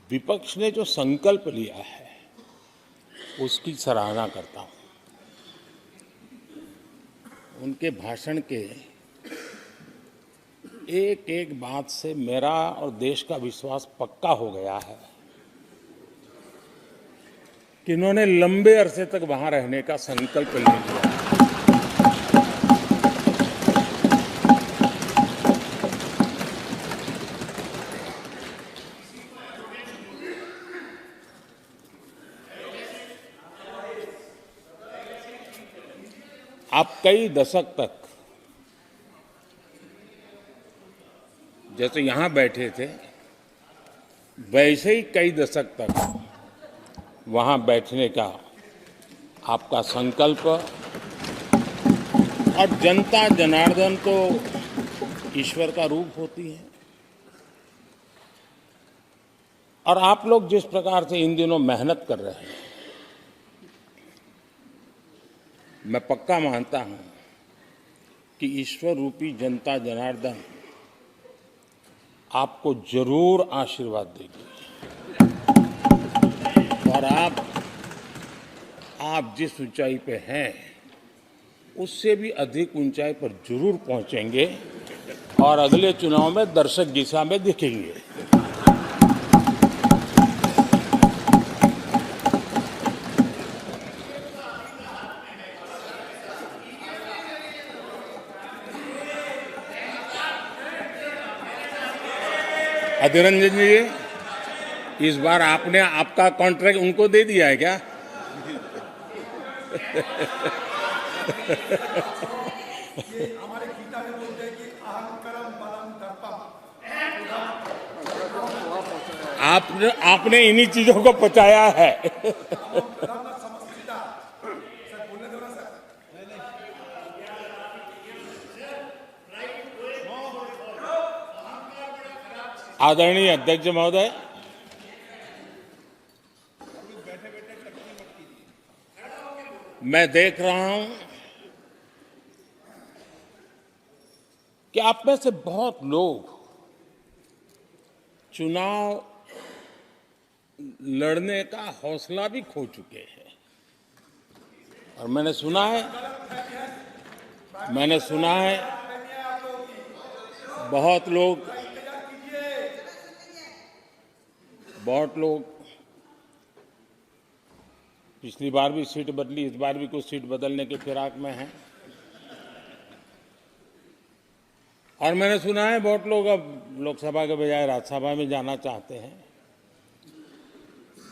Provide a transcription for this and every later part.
विपक्ष ने जो संकल्प लिया है उसकी सराहना करता हूं। उनके भाषण के एक एक बात से मेरा और देश का विश्वास पक्का हो गया है कि इन्होंने लंबे अरसे तक वहां रहने का संकल्प ले लिया। आप कई दशक तक जैसे यहां बैठे थे वैसे ही कई दशक तक वहां बैठने का आपका संकल्प, और जनता जनार्दन तो ईश्वर का रूप होती है। और आप लोग जिस प्रकार से इन दिनों मेहनत कर रहे हैं, मैं पक्का मानता हूं कि ईश्वर रूपी जनता जनार्दन आपको जरूर आशीर्वाद देगी और आप जिस ऊंचाई पे हैं उससे भी अधिक ऊंचाई पर जरूर पहुंचेंगे और अगले चुनाव में दर्शक दिशा में दिखेंगे। अधीर रंजन जी, इस बार आपने आपका कॉन्ट्रैक्ट उनको दे दिया है क्या? हमारे गीता में बोलते हैं कि अहंकारम बलम दर्पम। आपने इन्हीं चीजों को पचाया है। आदरणीय अध्यक्ष महोदय, मैं देख रहा हूं कि आप में से बहुत लोग चुनाव लड़ने का हौसला भी खो चुके हैं। और मैंने सुना है बहुत लोग पिछली बार भी सीट बदली, इस बार भी कुछ सीट बदलने के फिराक में हैं। और मैंने सुना है बहुत लोग अब लोकसभा के बजाय राज्यसभा में जाना चाहते हैं।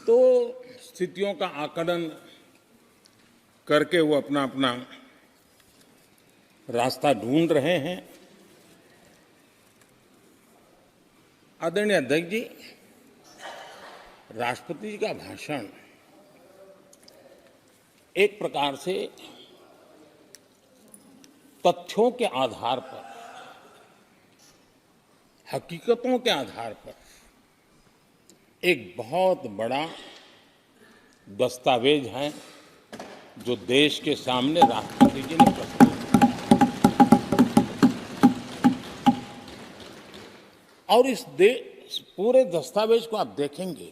तो स्थितियों का आकलन करके वो अपना अपना रास्ता ढूंढ रहे हैं। आदरणीय अध्यक्ष जी, राष्ट्रपति जी का भाषण एक प्रकार से तथ्यों के आधार पर, हकीकतों के आधार पर एक बहुत बड़ा दस्तावेज है जो देश के सामने राष्ट्रपति जी ने प्रस्तुत किया। और इस पूरे दस्तावेज को आप देखेंगे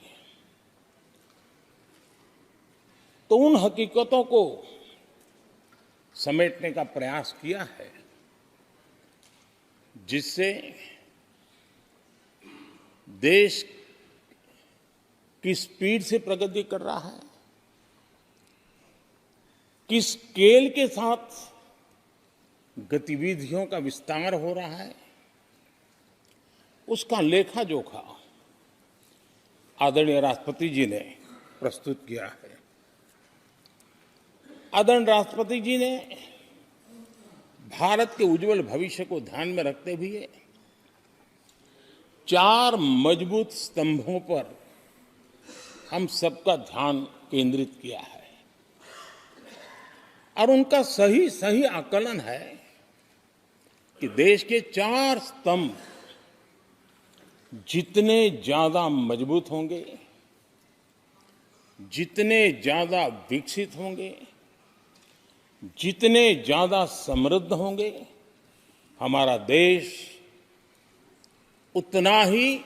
तो उन हकीकतों को समेटने का प्रयास किया है जिससे देश किस स्पीड से प्रगति कर रहा है, किस स्केल के साथ गतिविधियों का विस्तार हो रहा है, उसका लेखा जोखा आदरणीय राष्ट्रपति जी ने प्रस्तुत किया है। आदरणीय राष्ट्रपति जी ने भारत के उज्जवल भविष्य को ध्यान में रखते हुए 4 मजबूत स्तंभों पर हम सबका ध्यान केंद्रित किया है। और उनका सही आकलन है कि देश के 4 स्तंभ जितने ज्यादा मजबूत होंगे, जितने ज्यादा विकसित होंगे, जितने ज्यादा समृद्ध होंगे, हमारा देश उतना ही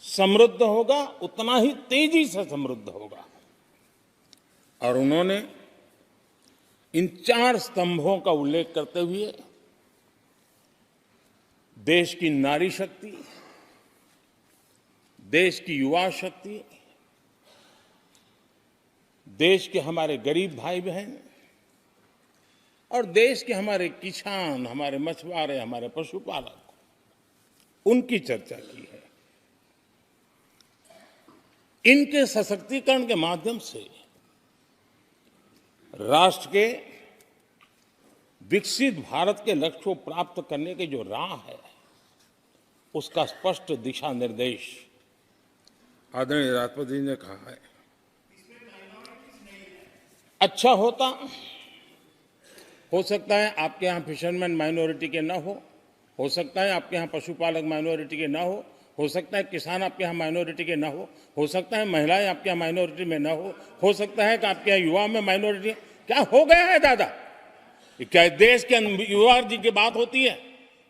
समृद्ध होगा उतना ही तेजी से समृद्ध होगा। और उन्होंने इन 4 स्तंभों का उल्लेख करते हुए देश की नारी शक्ति, देश की युवा शक्ति, देश के हमारे गरीब भाई बहन और देश के हमारे किसान, हमारे मछुआरे, हमारे पशुपालक, उनकी चर्चा की है। इनके सशक्तिकरण के माध्यम से राष्ट्र के विकसित भारत के लक्ष्य को प्राप्त करने की जो राह है, उसका स्पष्ट दिशा निर्देश आदरणीय राष्ट्रपति जी ने कहा है। अच्छा होता, हो सकता है आपके यहाँ फिशरमैन माइनॉरिटी के ना हो सकता है आपके यहाँ पशुपालक माइनॉरिटी के ना हो सकता है किसान आपके यहाँ माइनॉरिटी के ना हो सकता है महिलाएं आपके यहाँ माइनॉरिटी में ना हो सकता है कि आपके यहाँ युवा में माइनॉरिटी। क्या हो गया है दादा? क्या देश के युवा जी की बात होती है?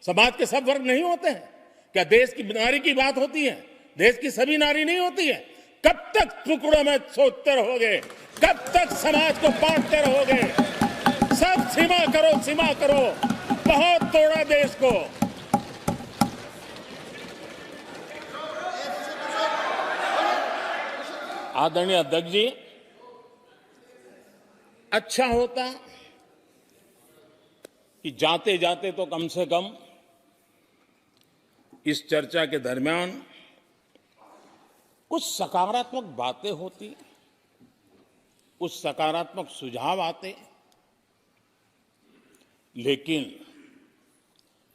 समाज के सब वर्ग नहीं होते हैं? क्या देश की नारी की बात होती है? देश की सभी नारी नहीं होती है? कब तक टुकड़ों में सोचते रहोगे? कब तक समाज को बांटते रहोगे? सब सीमा करो, सीमा करो। बहुत तोड़ा देश को। आदरणीय अध्यक्ष जी, अच्छा होता कि जाते जाते तो कम से कम इस चर्चा के दरमियान कुछ सकारात्मक बातें होती, कुछ सकारात्मक सुझाव आते। लेकिन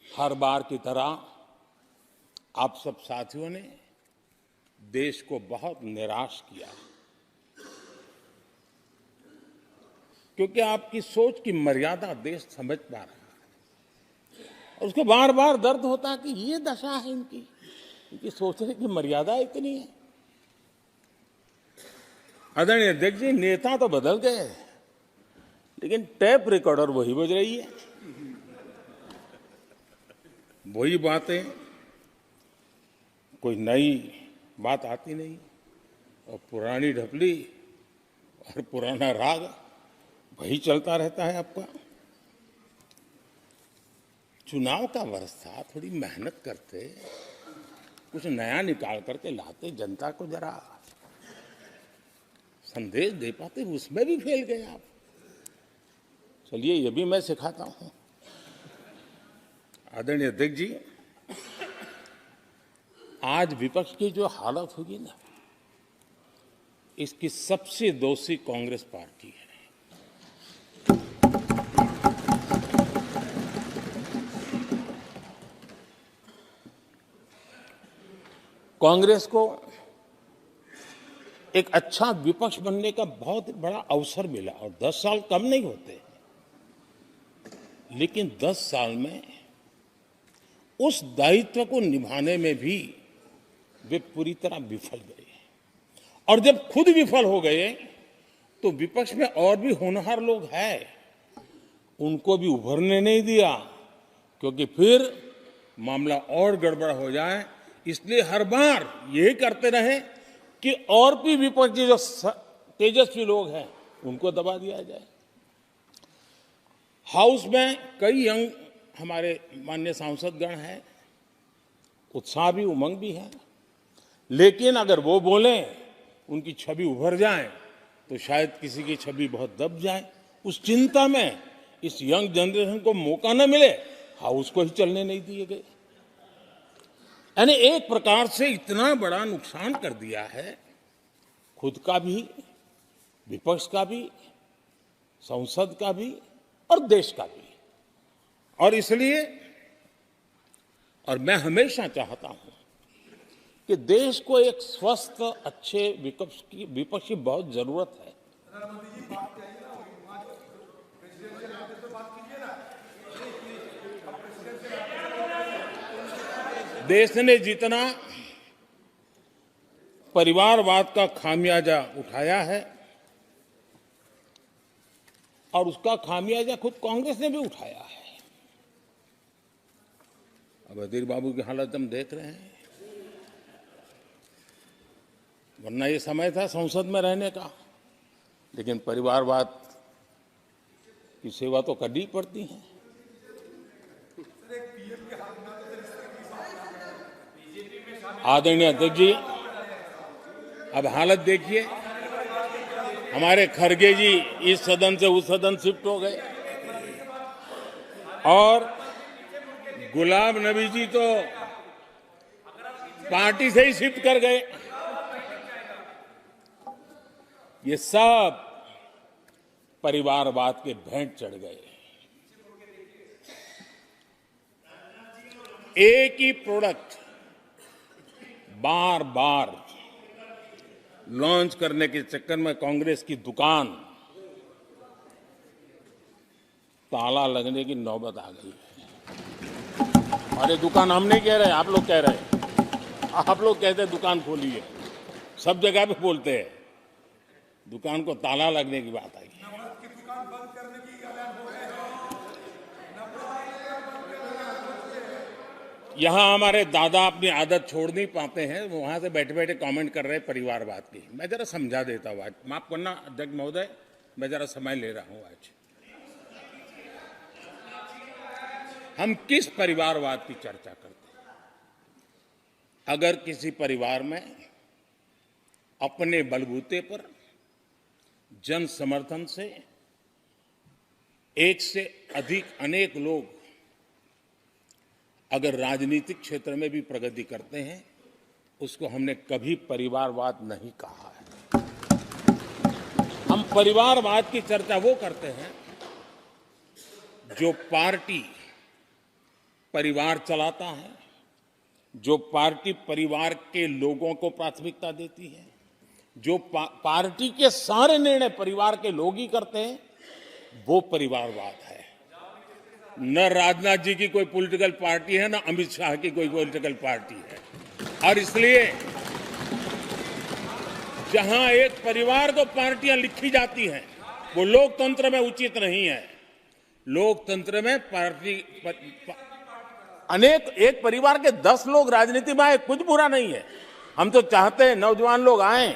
हर बार की तरह आप सब साथियों ने देश को बहुत निराश किया, क्योंकि आपकी सोच की मर्यादा देश समझ पा रहा है। और उसको बार बार दर्द होता है कि ये दशा है इनकी सोचने की मर्यादा इतनी है। आदरणीय अध्यक्ष जी, नेता तो बदल गए, लेकिन टेप रिकॉर्डर वही बज रही है, वही बातें, कोई नई बात आती नहीं, और पुरानी ढपली और पुराना राग वही चलता रहता है आपका। चुनाव का वर्ष था, थोड़ी मेहनत करते, कुछ नया निकाल करके लाते, जनता को जरा संदेश दे पाते, उसमें भी फेल गए आप। चलिए, ये भी मैं सिखाता हूं। आदरणीय अध्यक्ष जी, आज विपक्ष की जो हालत होगी ना, इसकी सबसे दोषी कांग्रेस पार्टी है। कांग्रेस को एक अच्छा विपक्ष बनने का बहुत बड़ा अवसर मिला, और 10 साल कम नहीं होते, लेकिन 10 साल में उस दायित्व को निभाने में भी वे पूरी तरह विफल गए। और जब खुद विफल हो गए तो विपक्ष में और भी होनहार लोग हैं, उनको भी उभरने नहीं दिया, क्योंकि फिर मामला और गड़बड़ हो जाए। इसलिए हर बार यही करते रहे कि और भी विपक्षी जो तेजस्वी लोग हैं उनको दबा दिया जाए। हाउस में कई यंग हमारे माननीय सांसदगण हैं, उत्साह भी उमंग भी है, लेकिन अगर वो बोलें, उनकी छवि उभर जाए, तो शायद किसी की छवि बहुत दब जाए। उस चिंता में इस यंग जनरेशन को मौका न मिले, हाउस को ही चलने नहीं दिए गए। यानी एक प्रकार से इतना बड़ा नुकसान कर दिया है, खुद का भी, विपक्ष का भी, संसद का भी और देश का भी। और इसलिए, और मैं हमेशा चाहता हूं कि देश को एक स्वस्थ अच्छे विपक्ष की बहुत जरूरत है। देश ने जितना परिवारवाद का खामियाजा उठाया है, और उसका खामियाजा खुद कांग्रेस ने भी उठाया है। अब अधीर बाबू की हालत हम देख रहे हैं, वरना ये समय था संसद में रहने का, लेकिन परिवारवाद की सेवा तो करनी पड़ती है। आदरणीय अध्यक्ष जी, अब हालत देखिए, हमारे खड़गे जी इस सदन से उस सदन शिफ्ट हो गए और गुलाम नबी जी तो पार्टी से ही शिफ्ट कर गए। ये सब परिवारवाद के भेंट चढ़ गए। एक ही प्रोडक्ट बार बार लॉन्च करने के चक्कर में कांग्रेस की दुकान ताला लगने की नौबत आ गई है। और ये दुकान हम नहीं कह रहे, आप लोग कह रहे हैं। आप लोग कहते हैं दुकान खोलिए, सब जगह पे बोलते हैं, दुकान को ताला लगने की बात आई। यहां हमारे दादा अपनी आदत छोड़ नहीं पाते हैं, वहां से बैठे बैठे कमेंट कर रहे हैं परिवारवाद की। मैं जरा समझा देता हूं, आज माफ करना अध्यक्ष महोदय, मैं जरा समय ले रहा हूं। आज हम किस परिवारवाद की चर्चा करते हैं? अगर किसी परिवार में अपने बलबूते पर जन समर्थन से एक से अधिक अनेक लोग अगर राजनीतिक क्षेत्र में भी प्रगति करते हैं, उसको हमने कभी परिवारवाद नहीं कहा है। हम परिवारवाद की चर्चा वो करते हैं जो पार्टी परिवार चलाता है, जो पार्टी परिवार के लोगों को प्राथमिकता देती है, जो पार्टी के सारे निर्णय परिवार के लोग ही करते हैं, वो परिवारवाद है। न राजनाथ जी की कोई पॉलिटिकल पार्टी है, न अमित शाह की कोई पॉलिटिकल पार्टी है। और इसलिए जहां एक परिवार को पार्टियां लिखी जाती हैं, वो लोकतंत्र में उचित नहीं है। लोकतंत्र में पार्टी अनेक, एक परिवार के 10 लोग राजनीति में आए, कुछ बुरा नहीं है। हम तो चाहते हैं नौजवान लोग आए।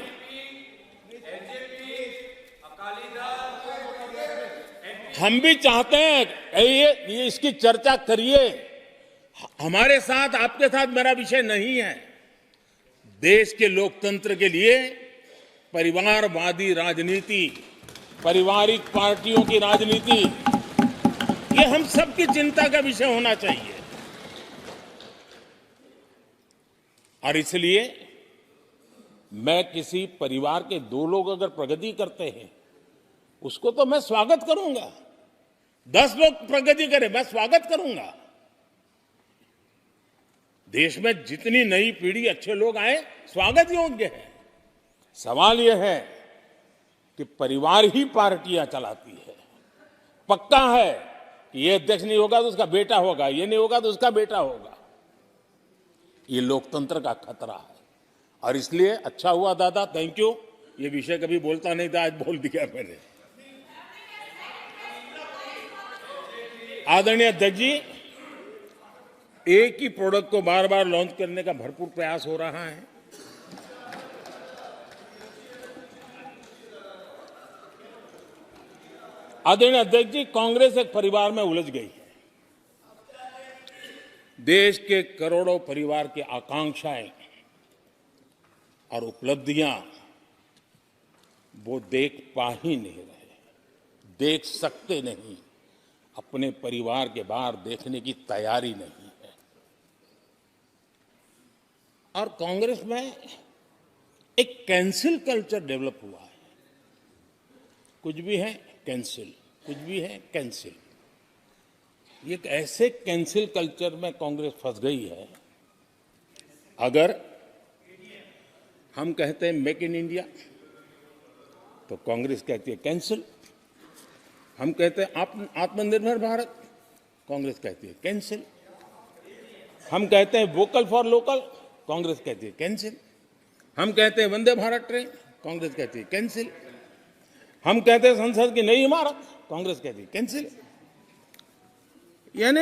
हम भी चाहते हैं ये इसकी चर्चा करिए। हमारे साथ, आपके साथ मेरा विषय नहीं है। देश के लोकतंत्र के लिए परिवारवादी राजनीति, पारिवारिक पार्टियों की राजनीति, ये हम सबकी चिंता का विषय होना चाहिए। और इसलिए मैं किसी परिवार के 2 लोग अगर प्रगति करते हैं, उसको तो मैं स्वागत करूंगा। 10 लोग प्रगति करें, मैं स्वागत करूंगा। देश में जितनी नई पीढ़ी अच्छे लोग आए, स्वागत योग्य है। सवाल यह है कि परिवार ही पार्टियां चलाती है। पक्का है कि ये अध्यक्ष नहीं होगा तो उसका बेटा होगा, ये नहीं होगा तो उसका बेटा होगा। ये लोकतंत्र का खतरा है। और इसलिए अच्छा हुआ दादा, थैंक यू। ये विषय कभी बोलता नहीं था, आज बोल दिया मैंने। आदरणीय अध्यक्ष जी, एक ही प्रोडक्ट को बार बार लॉन्च करने का भरपूर प्रयास हो रहा है। आदरणीय अध्यक्ष जी, कांग्रेस एक परिवार में उलझ गई है। देश के करोड़ों परिवार की आकांक्षाएं और उपलब्धियां वो देख पा ही नहीं रहे, देख सकते नहीं। अपने परिवार के बाहर देखने की तैयारी नहीं है। और कांग्रेस में एक कैंसिल कल्चर डेवलप हुआ है। कुछ भी है कैंसिल, कुछ भी है कैंसिल। एक ऐसे कैंसिल कल्चर में कांग्रेस फंस गई है। अगर हम कहते हैं मेक इन इंडिया, तो कांग्रेस कहती है कैंसिल। हम कहते हैं आत्मनिर्भर भारत, कांग्रेस कहती है कैंसिल। हम कहते हैं वोकल फॉर लोकल, कांग्रेस कहती है कैंसिल। हम कहते हैं वंदे भारत ट्रेन, कांग्रेस कहती है कैंसिल। हम कहते हैं संसद की नई इमारत, कांग्रेस कहती है कैंसिल। यानी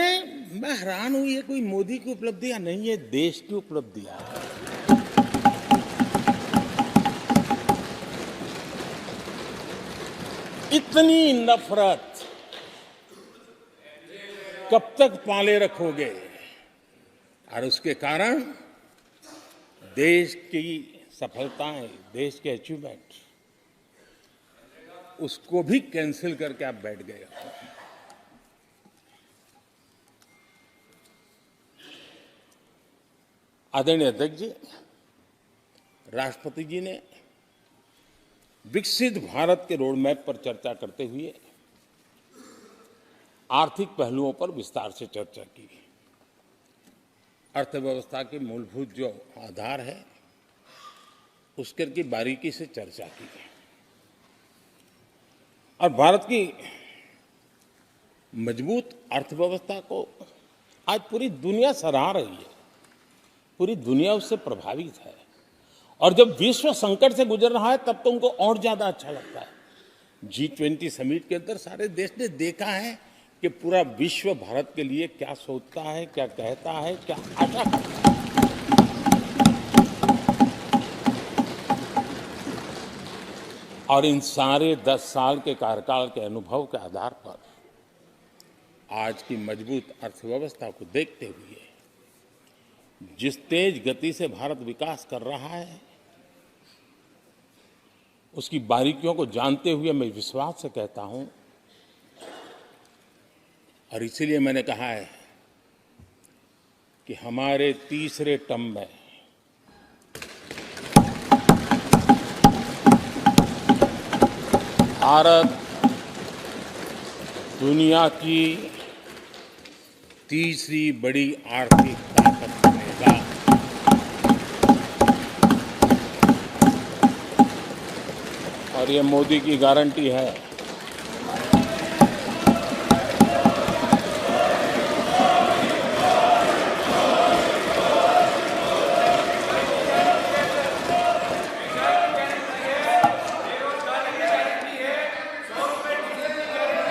मैं हैरान हूं, ये कोई मोदी की उपलब्धियां नहीं है, देश की उपलब्धियां है। इतनी नफरत कब तक पाले रखोगे? और उसके कारण देश की सफलताएं, देश के अचीवमेंट, उसको भी कैंसिल करके आप बैठ गए हो। आदरणीय अध्यक्ष जी, राष्ट्रपति जी ने विकसित भारत के रोड मैप पर चर्चा करते हुए आर्थिक पहलुओं पर विस्तार से चर्चा की। अर्थव्यवस्था के मूलभूत जो आधार है उसके की बारीकी से चर्चा की और भारत की मजबूत अर्थव्यवस्था को आज पूरी दुनिया सराह रही है, पूरी दुनिया उससे प्रभावित है। और जब विश्व संकट से गुजर रहा है तब तो उनको और ज्यादा अच्छा लगता है। G20 समिट के अंदर सारे देश ने देखा है कि पूरा विश्व भारत के लिए क्या सोचता है, क्या कहता है, क्या आशा करता है। और इन सारे 10 साल के कार्यकाल के अनुभव के आधार पर आज की मजबूत अर्थव्यवस्था को देखते हुए जिस तेज गति से भारत विकास कर रहा है, उसकी बारीकियों को जानते हुए मैं विश्वास से कहता हूं, और इसीलिए मैंने कहा है कि हमारे तीसरे टर्म में भारत दुनिया की तीसरी बड़ी आर्थिक ताकत बनेगा। और ये मोदी की गारंटी है।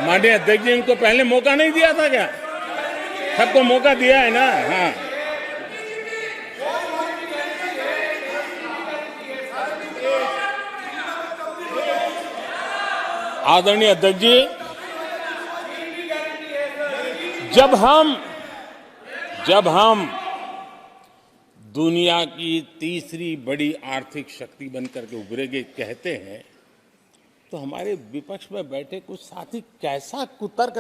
माननीय अध्यक्ष जी, इनको पहले मौका नहीं दिया था क्या? सबको मौका दिया है ना? हाँ, आदरणीय अध्यक्ष जी, जब हम दुनिया की तीसरी बड़ी आर्थिक शक्ति बनकर के उभरेंगे कहते हैं, तो हमारे विपक्ष में बैठे कुछ साथी कैसा कुतर्क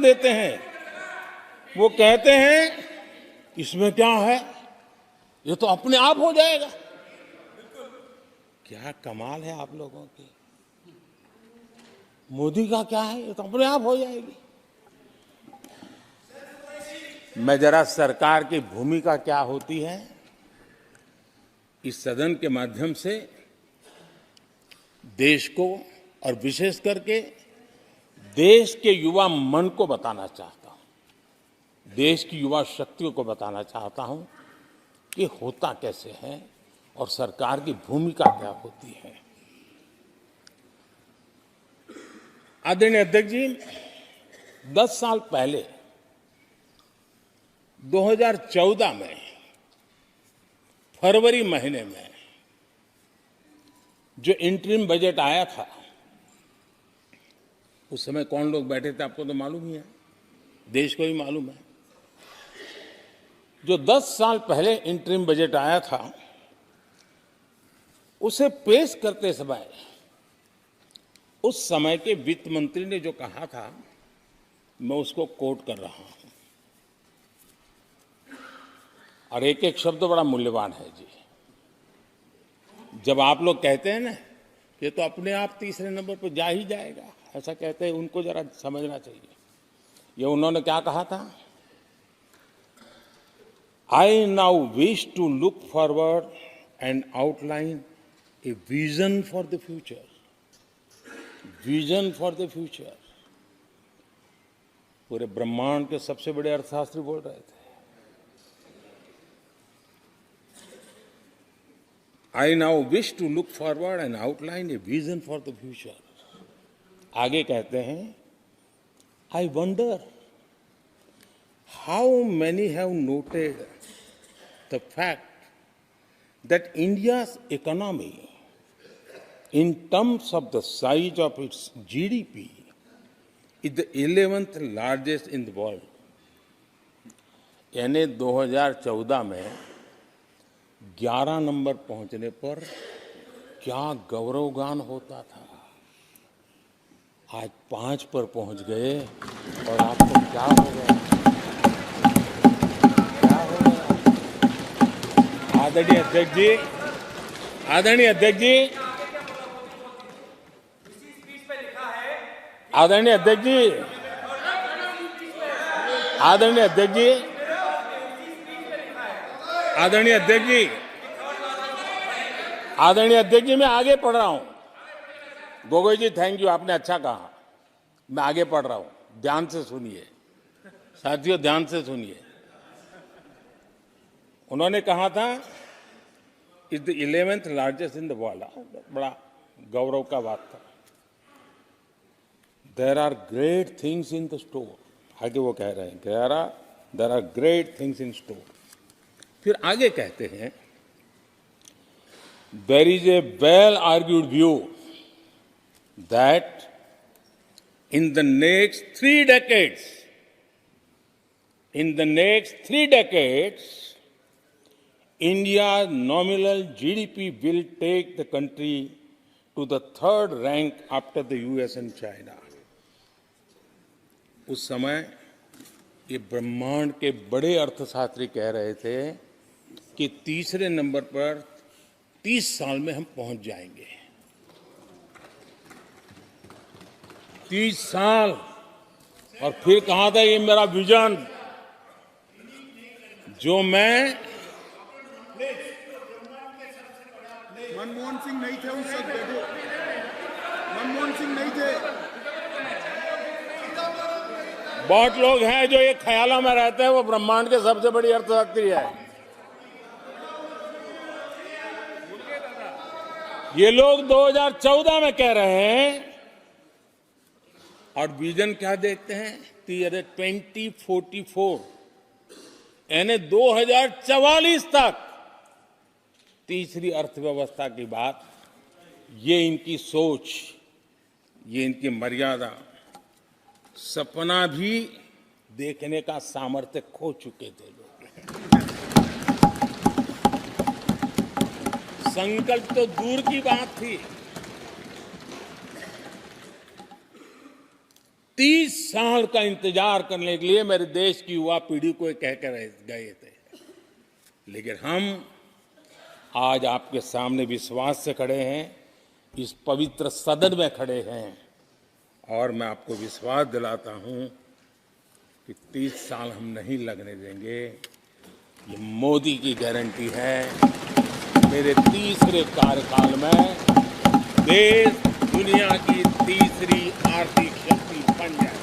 देते हैं। वो कहते हैं इसमें क्या है, ये तो अपने आप हो जाएगा। क्या कमाल है आप लोगों की। मोदी का क्या है, ये तो अपने आप हो जाएगी। मैं जरा सरकार की भूमिका क्या होती है इस सदन के माध्यम से देश को और विशेष करके देश के युवा मन को बताना चाहता हूं, देश की युवा शक्तियों को बताना चाहता हूं कि होता कैसे है और सरकार की भूमिका क्या होती है। आदरणीय अध्यक्ष जी, 10 साल पहले 2014 में फरवरी महीने में जो इंटरिम बजट आया था, उस समय कौन लोग बैठे थे आपको तो मालूम ही है, देश को ही मालूम है। जो 10 साल पहले इंटरिम बजट आया था, उसे पेश करते समय उस समय के वित्त मंत्री ने जो कहा था, मैं उसको कोट कर रहा हूं। और एक एक शब्द बड़ा मूल्यवान है जी। जब आप लोग कहते हैं ना ये तो अपने आप तीसरे नंबर पर जा ही जाएगा, ऐसा कहते हैं, उनको जरा समझना चाहिए। ये उन्होंने क्या कहा था, I now wish to look forward and outline a vision for the future. Vision for the future. पूरे ब्रह्मांड के सबसे बड़े अर्थशास्त्री बोल रहे थे। I now wish to look forward and outline a vision for the future. आगे कहते हैं, I wonder how many have noted the fact that India's economy in terms of the size of its GDP, is the 11th largest in the world. यानी 2014 में 11 number पहुंचने पर क्या गौरवगान होता था। आज 5 पर पहुंच गए और आपको क्या हो गया, क्या हो गया। आदरणीय अध्यक्ष जी, आदरणीय अध्यक्ष जी, आदरणीय अध्यक्ष जी, आदरणीय अध्यक्ष जी, आदरणीय अध्यक्ष जी, आदरणीय अध्यक्ष जी, मैं आगे पढ़ रहा हूं। गोगोई जी, थैंक यू, आपने अच्छा कहा। मैं आगे पढ़ रहा हूं, ध्यान से सुनिए साथियों, ध्यान से सुनिए। उन्होंने कहा था is the 11th largest in the world. बड़ा गौरव का बात था। There are great things in the store, आगे वो कह रहे हैं there are great things in store. फिर आगे कहते हैं there is a well argued view that in the next 3 decades, India's nominal GDP will take the country to the 3rd rank after the US and China. उस समय ये ब्रह्मांड के बड़े अर्थशास्त्री कह रहे थे कि तीसरे नंबर पर 30 साल में हम पहुंच जाएंगे। 30 साल। और फिर कहा था ये मेरा विजन जो मैं, मनमोहन सिंह नहीं थे उस वक्त, मनमोहन सिंह नहीं थे। बहुत लोग हैं जो ये ख्यालों में रहते हैं वो ब्रह्मांड के सबसे बड़ी अर्थशास्त्री है। ये लोग 2014 में कह रहे हैं और विजन क्या देखते हैं 2044, यानी 2044 तक तीसरी अर्थव्यवस्था की बात। ये इनकी सोच, ये इनकी मर्यादा, सपना भी देखने का सामर्थ्य खो चुके थे लोग। संकल्प तो दूर की बात थी। 30 साल का इंतजार करने के लिए मेरे देश की युवा पीढ़ी को कह कर गए थे, लेकिन हम आज आपके सामने विश्वास से खड़े हैं, इस पवित्र सदन में खड़े हैं और मैं आपको विश्वास दिलाता हूं कि 30 साल हम नहीं लगने देंगे। ये मोदी की गारंटी है। मेरे तीसरे कार्यकाल में देश दुनिया की तीसरी आर्थिक शक्ति बन जाए।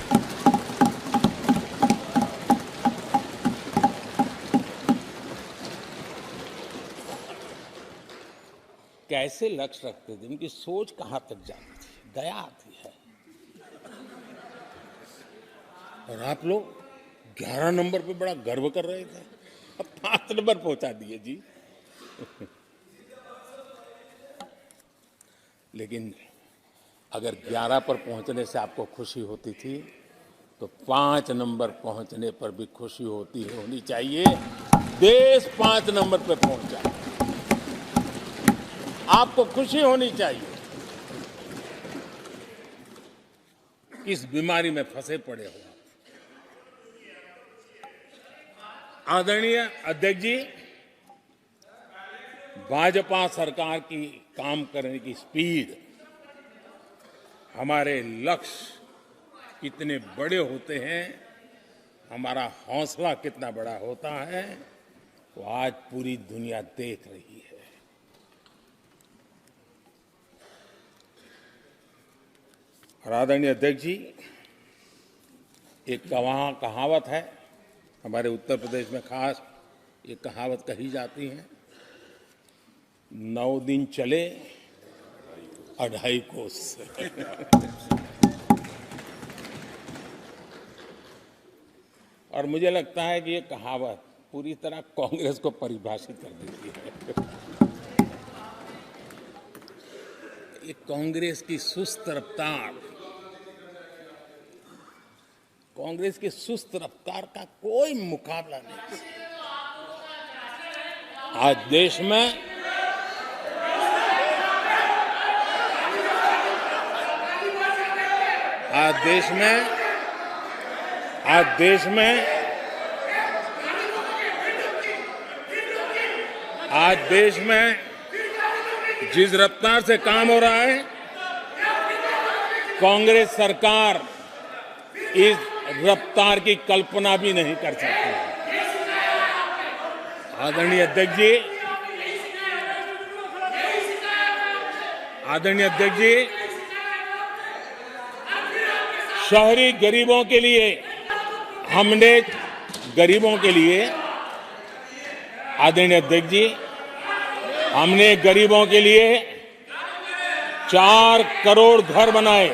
कैसे लक्ष्य रखते थे, उनकी सोच कहां तक जाती थी, दया आती है। और आप लोग 11 नंबर पे बड़ा गर्व कर रहे थे, अब 5 नंबर पहुंचा दिए जी। लेकिन अगर 11 पर पहुंचने से आपको खुशी होती थी तो 5 नंबर पहुंचने पर भी खुशी होनी चाहिए। देश 5 नंबर पर पहुंचा, आपको खुशी होनी चाहिए। इस बीमारी में फंसे पड़े हो। आदरणीय अध्यक्ष जी, भाजपा सरकार की काम करने की स्पीड, हमारे लक्ष्य कितने बड़े होते हैं, हमारा हौसला कितना बड़ा होता है, वो आज पूरी दुनिया देख रही है। और आदरणीय अध्यक्ष जी, एक कहावत है हमारे उत्तर प्रदेश में, खास एक कहावत कही जाती है, 9 दिन चले 2.5 कोस। और मुझे लगता है कि ये कहावत पूरी तरह कांग्रेस को परिभाषित कर देती है। ये कांग्रेस की सुस्त रफ्तार, कांग्रेस की सुस्त रफ्तार का कोई मुकाबला नहीं। आज देश में आज देश में जिस रफ्तार से काम हो रहा है, कांग्रेस सरकार इस रफ्तार की कल्पना भी नहीं कर सकती। आदरणीय अध्यक्ष जी, शहरी गरीबों के लिए आदरणीय अध्यक्ष जी, हमने गरीबों के लिए 4 करोड़ घर बनाए।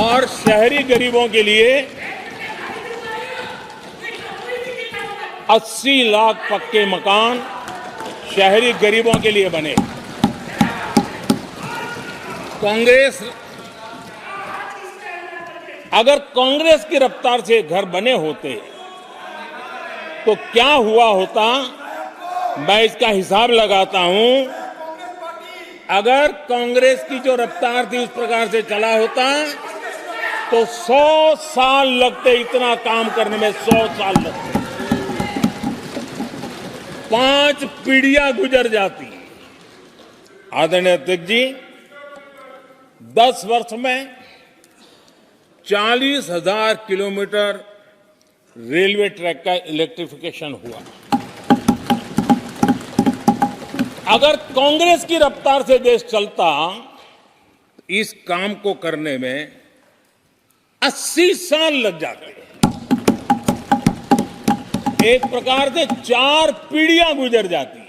और शहरी गरीबों के लिए 80 लाख पक्के मकान शहरी गरीबों के लिए बने। अगर कांग्रेस की रफ्तार से घर बने होते तो क्या हुआ होता, मैं इसका हिसाब लगाता हूं। अगर कांग्रेस की जो रफ्तार थी उस प्रकार से चला होता तो 100 साल लगते, इतना काम करने में 100 साल लगते, 5 पीढ़ियां गुजर जाती। आदरणीय अध्यक्ष जी, 10 वर्ष में 40,000 किलोमीटर रेलवे ट्रैक का इलेक्ट्रिफिकेशन हुआ। अगर कांग्रेस की रफ्तार से देश चलता, इस काम को करने में 80 साल लग जाते। एक प्रकार से 4 पीढ़ियां गुजर जाती।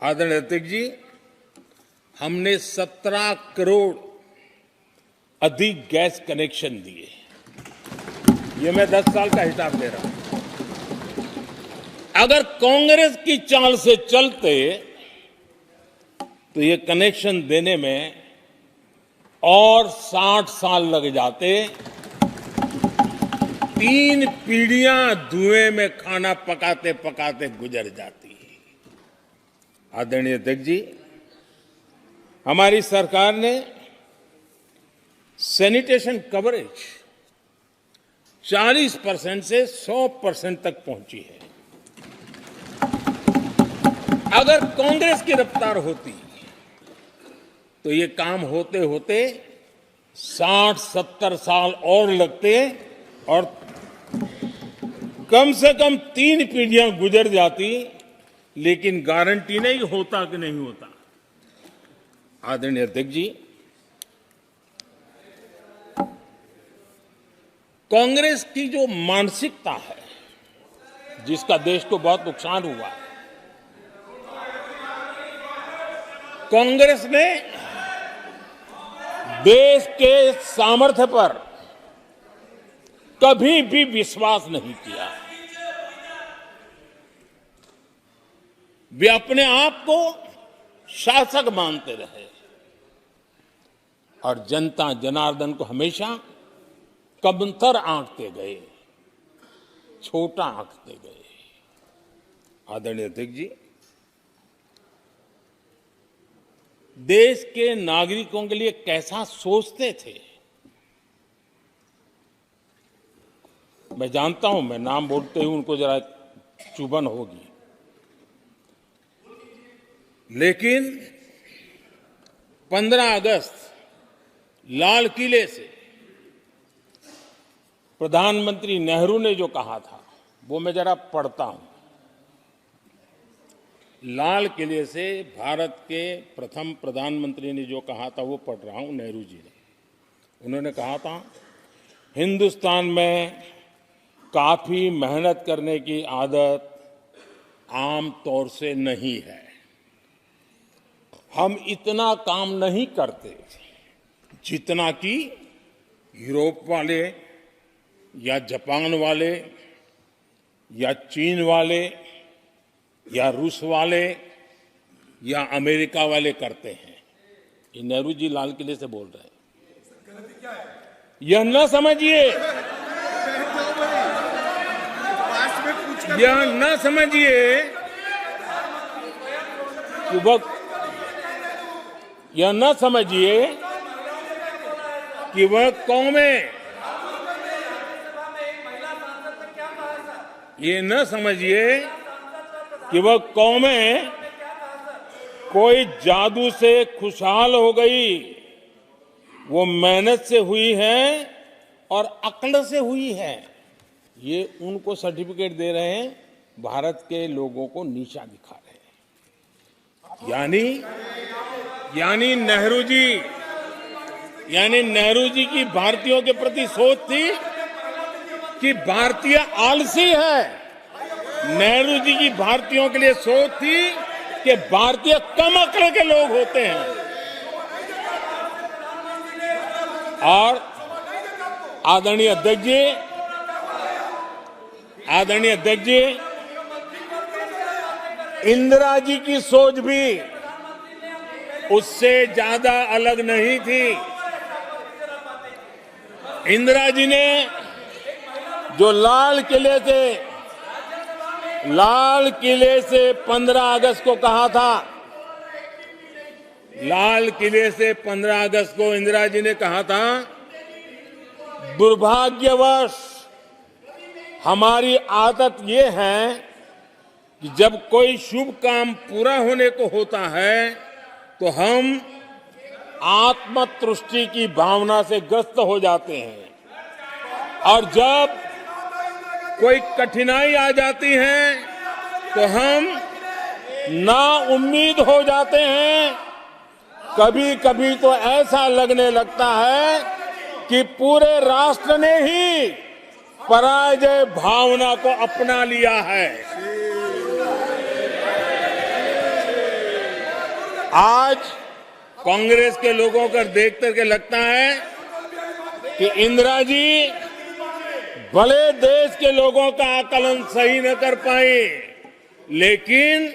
आदरणीय अध्यक्ष जी, हमने 17 करोड़ अधिक गैस कनेक्शन दिए। ये मैं 10 साल का हिसाब दे रहा हूं। अगर कांग्रेस की चाल से चलते तो ये कनेक्शन देने में और 60 साल लग जाते। 3 पीढ़ियां धुएं में खाना पकाते पकाते गुजर जाती। आदरणीय अध्यक्ष जी, हमारी सरकार ने सैनिटेशन कवरेज 40% से 100% तक पहुंची है। अगर कांग्रेस की रफ्तार होती तो ये काम होते होते 60-70 साल और लगते और कम से कम 3 पीढ़ियां गुजर जाती, लेकिन गारंटी नहीं होता कि नहीं होता। आदरणीय अध्यक्ष जी, कांग्रेस की जो मानसिकता है, जिसका देश को बहुत नुकसान हुआ, कांग्रेस ने देश के सामर्थ्य पर कभी भी विश्वास नहीं किया। वे अपने आप को शासक मानते रहे और जनता जनार्दन को हमेशा कमतर आंकते गए, छोटा आंकते गए। आदरणीय अध्यक्ष जी, देश के नागरिकों के लिए कैसा सोचते थे, मैं जानता हूं, मैं नाम बोलते ही उनको जरा चुभन होगी, लेकिन 15 अगस्त लाल किले से प्रधानमंत्री नेहरू ने जो कहा था वो मैं जरा पढ़ता हूं। लाल किले से भारत के प्रथम प्रधानमंत्री ने जो कहा था वो पढ़ रहा हूं, नेहरू जी ने। उन्होंने कहा था, हिंदुस्तान में काफी मेहनत करने की आदत आम तौर से नहीं है। हम इतना काम नहीं करते जितना कि यूरोप वाले या जापान वाले या चीन वाले या रूस वाले या अमेरिका वाले करते हैं। ये नेहरू जी लाल किले से बोल रहे हैं। यह न समझिए, यह न समझिए कि यह न समझिए कि वह कौमें, ये न समझिए कि वह कौमें कोई जादू से खुशहाल हो गई। वो मेहनत से हुई है और अक्ल से हुई है। ये उनको सर्टिफिकेट दे रहे हैं, भारत के लोगों को नीचा दिखा रहे हैं। यानी नेहरू जी की भारतीयों के प्रति सोच थी कि भारतीय आलसी है। नेहरू जी की भारतीयों के लिए सोच थी कि भारतीय कम अक्ल के लोग होते हैं। और आदरणीय अध्यक्ष जी, इंदिरा जी की सोच भी उससे ज्यादा अलग नहीं थी। इंदिरा जी ने जो लाल किले से 15 अगस्त को कहा था, लाल किले से 15 अगस्त को इंदिरा जी ने कहा था, दुर्भाग्यवश हमारी आदत ये है कि जब कोई शुभ काम पूरा होने को होता है तो हम आत्मतुष्टि की भावना से ग्रस्त हो जाते हैं, और जब कोई कठिनाई आ जाती है तो हम ना उम्मीद हो जाते हैं। कभी कभी तो ऐसा लगने लगता है कि पूरे राष्ट्र ने ही पराजय भावना को अपना लिया है। आज कांग्रेस के लोगों को देख करके लगता है कि इंदिरा जी भले देश के लोगों का आकलन सही न कर पाए, लेकिन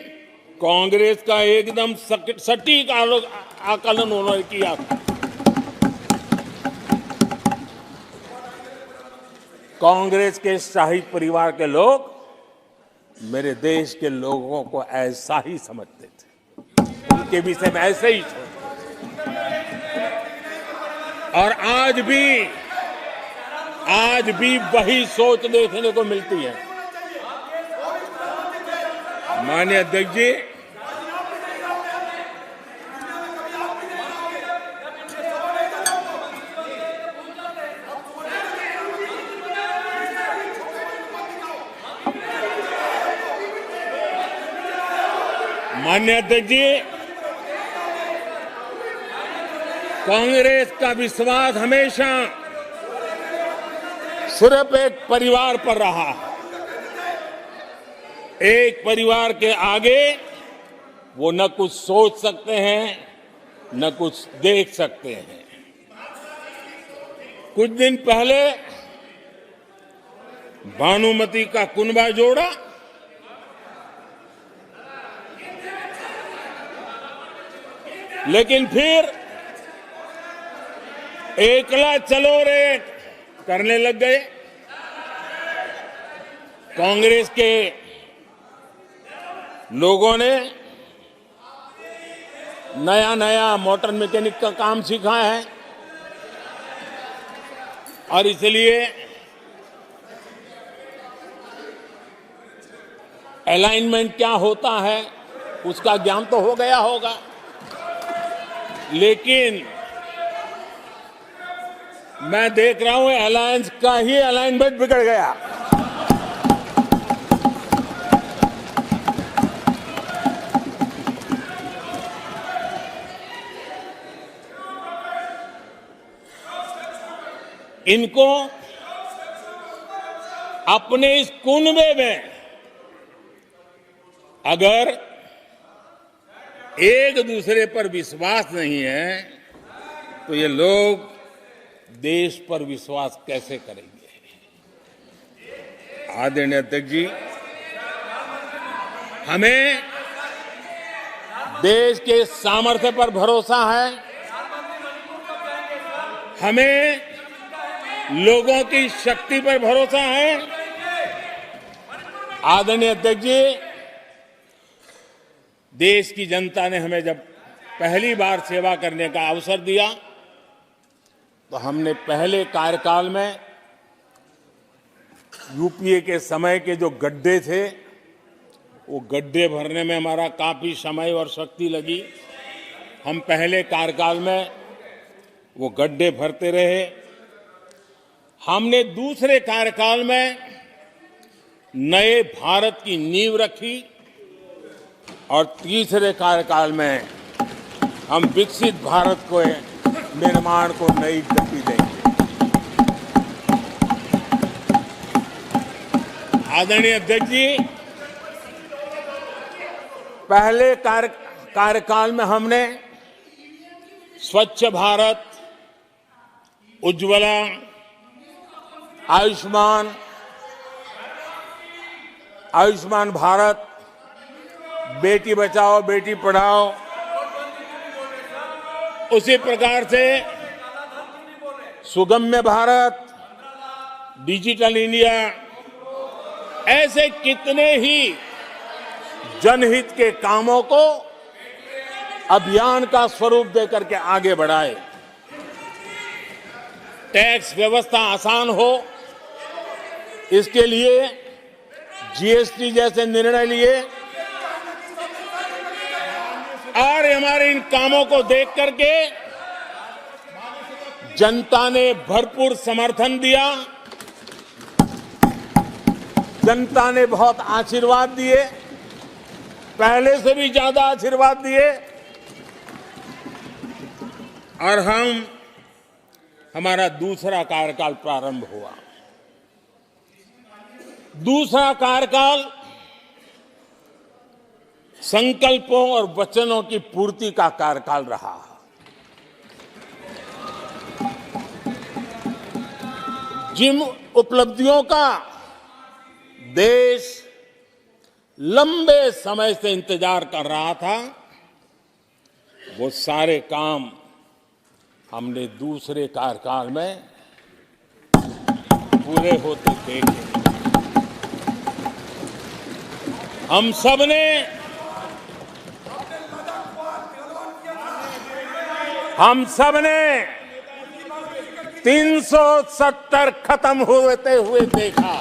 कांग्रेस का एकदम सटीक आकलन उन्होंने किया। कांग्रेस के शाही परिवार के लोग मेरे देश के लोगों को ऐसा ही समझते थे, उनके विषय में ऐसे ही सोचते। और आज भी वही सोच देखने को मिलती है। माननीय अध्यक्ष जी, कांग्रेस का विश्वास हमेशा सिर्फ एक परिवार पर रहा है। एक परिवार के आगे वो न कुछ सोच सकते हैं, न कुछ देख सकते हैं। कुछ दिन पहले भानुमति का कुनबा जोड़ा लेकिन फिर एकला चलो रे करने लग गए। कांग्रेस के लोगों ने नया मोटर मैकेनिक का काम सीखा है और इसलिए अलाइनमेंट क्या होता है उसका ज्ञान तो हो गया होगा, लेकिन मैं देख रहा हूं अलायंस का ही अलाइनमेंट बिगड़ गया। इनको अपने इस कुनबे में अगर एक दूसरे पर विश्वास नहीं है तो ये लोग देश पर विश्वास कैसे करेंगे। आदरणीय अध्यक्ष जी, हमें देश के सामर्थ्य पर भरोसा है, हमें लोगों की शक्ति पर भरोसा है। आदरणीय अध्यक्ष जी, देश की जनता ने हमें जब पहली बार सेवा करने का अवसर दिया तो हमने पहले कार्यकाल में यूपीए के समय के जो गड्ढे थे वो गड्ढे भरने में हमारा काफी समय और शक्ति लगी। हम पहले कार्यकाल में वो गड्ढे भरते रहे। हमने दूसरे कार्यकाल में नए भारत की नींव रखी और तीसरे कार्यकाल में हम विकसित भारत को निर्माण को नई गति देंगे। आदरणीय अध्यक्ष जी, पहले कार्यकाल में हमने स्वच्छ भारत, उज्ज्वला, आयुष्मान भारत, बेटी बचाओ बेटी पढ़ाओ, उसी प्रकार से सुगम्य भारत, डिजिटल इंडिया, ऐसे कितने ही जनहित के कामों को अभियान का स्वरूप देकर के आगे बढ़ाए। टैक्स व्यवस्था आसान हो, इसके लिए जीएसटी जैसे निर्णय लिए और हमारे इन कामों को देख करके जनता ने भरपूर समर्थन दिया। जनता ने बहुत आशीर्वाद दिए, पहले से भी ज्यादा आशीर्वाद दिए और हमारा दूसरा कार्यकाल प्रारंभ हुआ। दूसरा कार्यकाल संकल्पों और वचनों की पूर्ति का कार्यकाल रहा। जिन उपलब्धियों का देश लंबे समय से इंतजार कर रहा था, वो सारे काम हमने दूसरे कार्यकाल में पूरे होते देखे। हम सबने 370 खत्म होते हुए देखा।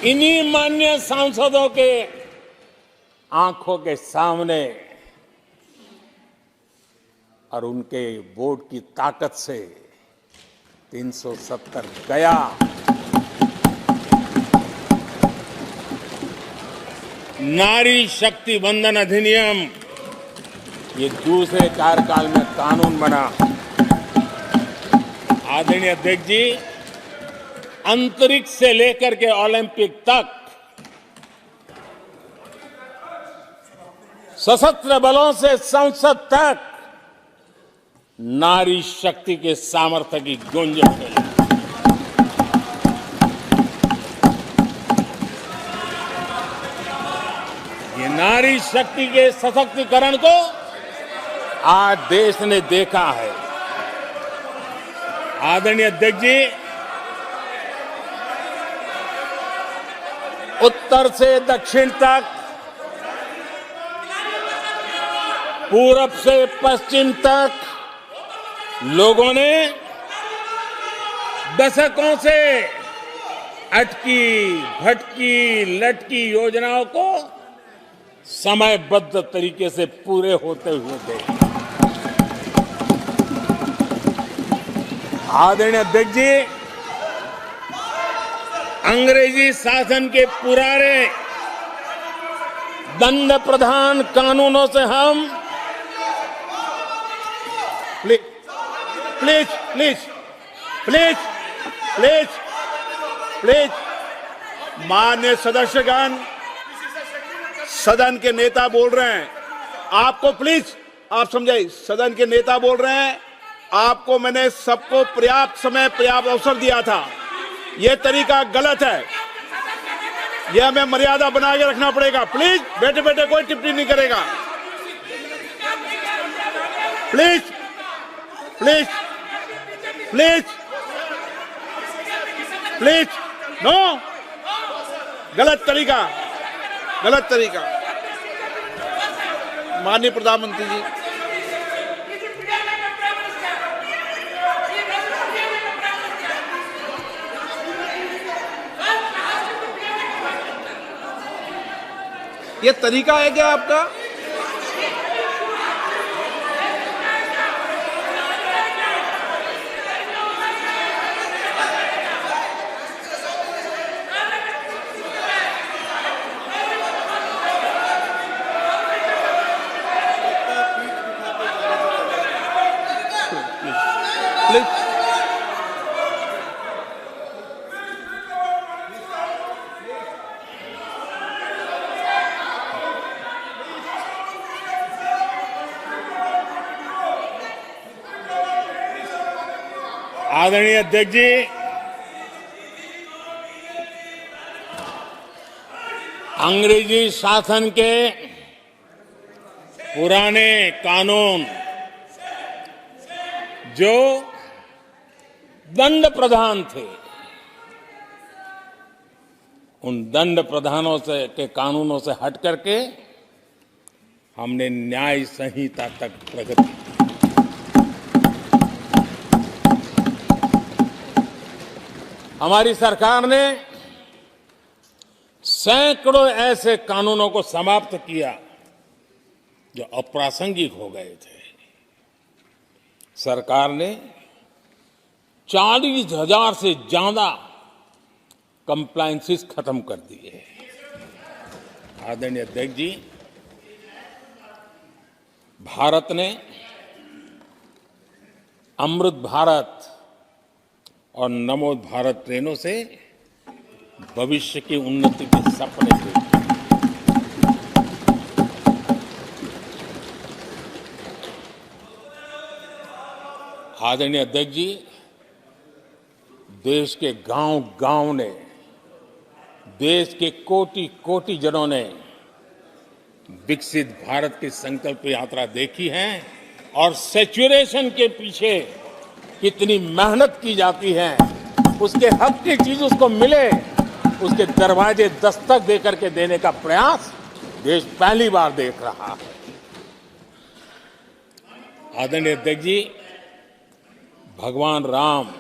इन्हीं माननीय सांसदों के आंखों के सामने और उनके वोट की ताकत से 370 गया। नारी शक्ति वंदन अधिनियम ये दूसरे कार्यकाल में कानून बना। आदरणीय अध्यक्ष जी, अंतरिक्ष से लेकर के ओलंपिक तक सशस्त्र बलों से संसद तक नारी शक्ति के सामर्थ्य की गूंज है। ये नारी शक्ति के सशक्तिकरण को आज देश ने देखा है। आदरणीय अध्यक्ष जी, उत्तर से दक्षिण तक, पूरब से पश्चिम तक लोगों ने दशकों से अटकी भटकी लटकी योजनाओं को समयबद्ध तरीके से पूरे होते हुए देखा। आदरणीय अध्यक्ष जी, अंग्रेजी शासन के पुराने दंड प्रधान कानूनों से हम प्लीज माननीय सदस्यगण, सदन के नेता बोल रहे हैं, आपको प्लीज आप समझाइए। सदन के नेता बोल रहे हैं, आपको मैंने सबको पर्याप्त समय पर्याप्त अवसर दिया था। ये तरीका गलत है। ये हमें मर्यादा बना के रखना पड़ेगा। प्लीज बैठे बैठे कोई टिप्पणी नहीं करेगा। Please please please please no, गलत तरीका, गलत तरीका। माननीय प्रधानमंत्री जी, ये तरीका है क्या आपका? प्लीज आदरणीय अध्यक्ष जी, अंग्रेजी शासन के पुराने कानून जो दंड प्रधान थे, उन दंड प्रधानों से के कानूनों से हट करके हमने न्याय संहिता तक प्रगति की। हमारी सरकार ने सैकड़ों ऐसे कानूनों को समाप्त किया जो अप्रासंगिक हो गए थे। सरकार ने 40,000 से ज्यादा कंप्लायंसेस खत्म कर दिए। आदरणीय अध्यक्ष जी, भारत ने अमृत भारत और नमो भारत ट्रेनों से भविष्य की उन्नति के सपने देखे। आदरणीय अध्यक्ष जी, देश के गांव-गांव ने, देश के कोटि-कोटि जनों ने विकसित भारत की संकल्प यात्रा देखी है और सैचुरेशन के पीछे कितनी मेहनत की जाती है, उसके हक की चीज उसको मिले, उसके दरवाजे दस्तक देकर के देने का प्रयास देश पहली बार देख रहा है। आदरणीय अध्यक्ष जी, भगवान राम,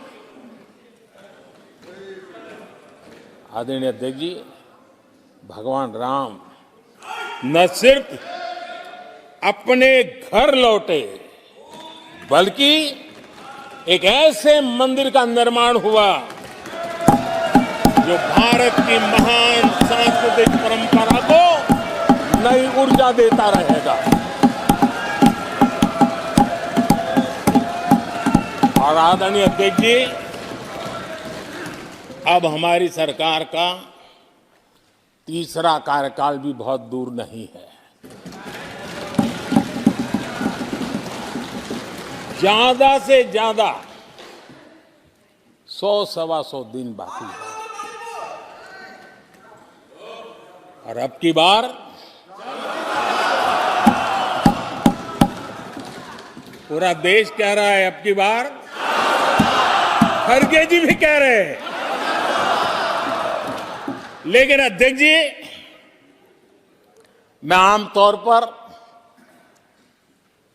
आदरणीय अध्यक्ष जी, भगवान राम न सिर्फ अपने घर लौटे, बल्कि एक ऐसे मंदिर का निर्माण हुआ जो भारत की महान सांस्कृतिक परंपरा को नई ऊर्जा देता रहेगा। और आदरणीय अध्यक्ष जी, अब हमारी सरकार का तीसरा कार्यकाल भी बहुत दूर नहीं है। ज्यादा से ज्यादा 100-125 दिन बाकी है। और अब की बार पूरा देश कह रहा है, अब की बार खड़गे जी भी कह रहे हैं। लेकिन अध्यक्ष जी, मैं आमतौर पर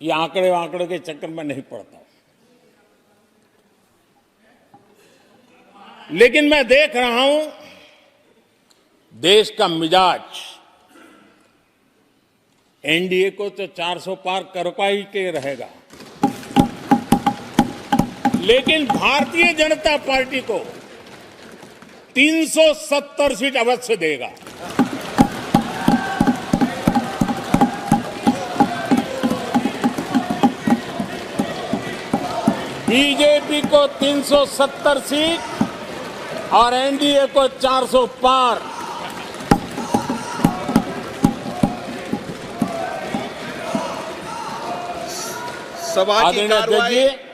ये आंकड़े के चक्कर में नहीं पड़ता, लेकिन मैं देख रहा हूं देश का मिजाज एनडीए को तो 400 पार करवा ही के रहेगा, लेकिन भारतीय जनता पार्टी को 370 सीट अवश्य देगा। बीजेपी को 370 सीट और एनडीए को 400 पार।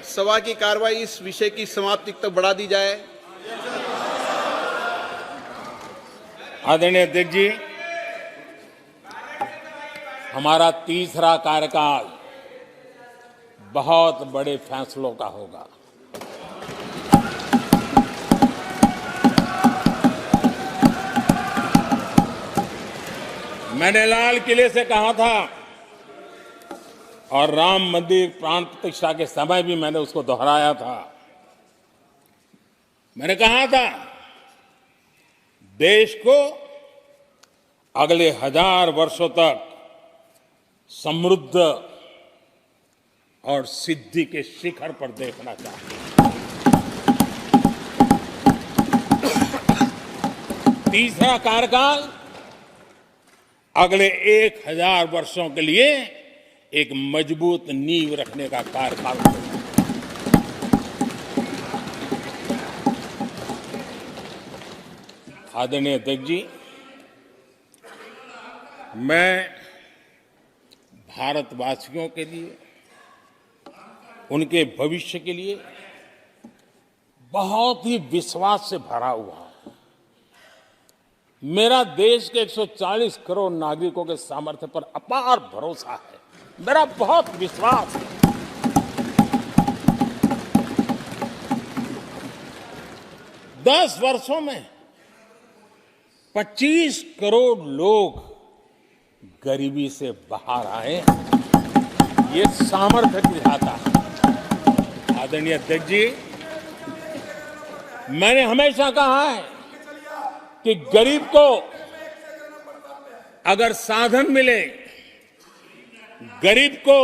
सभा की कार्रवाई इस विषय की समाप्ति तक बढ़ा दी जाए। आदरणीय अध्यक्ष जी, हमारा तीसरा कार्यकाल बहुत बड़े फैसलों का होगा। मैंने लाल किले से कहा था और राम मंदिर प्राण प्रतिष्ठा के समय भी मैंने उसको दोहराया था। मैंने कहा था देश को अगले 1000 वर्षों तक समृद्ध और सिद्धि के शिखर पर देखना चाहिए। तीसरा कार्यकाल अगले 1000 वर्षों के लिए एक मजबूत नींव रखने का कार्यकाल होगा। आदरणीय अध्यक्ष जी, मैं भारतवासियों के लिए, उनके भविष्य के लिए बहुत ही विश्वास से भरा हुआ हूं। मेरा देश के 140 करोड़ नागरिकों के सामर्थ्य पर अपार भरोसा है। मेरा बहुत विश्वास है। दस वर्षों में 25 करोड़ लोग गरीबी से बाहर आए, ये सामर्थ्य दिखाता है। आदरणीय अध्यक्ष जी, मैंने हमेशा कहा है कि गरीब को अगर साधन मिले, गरीब को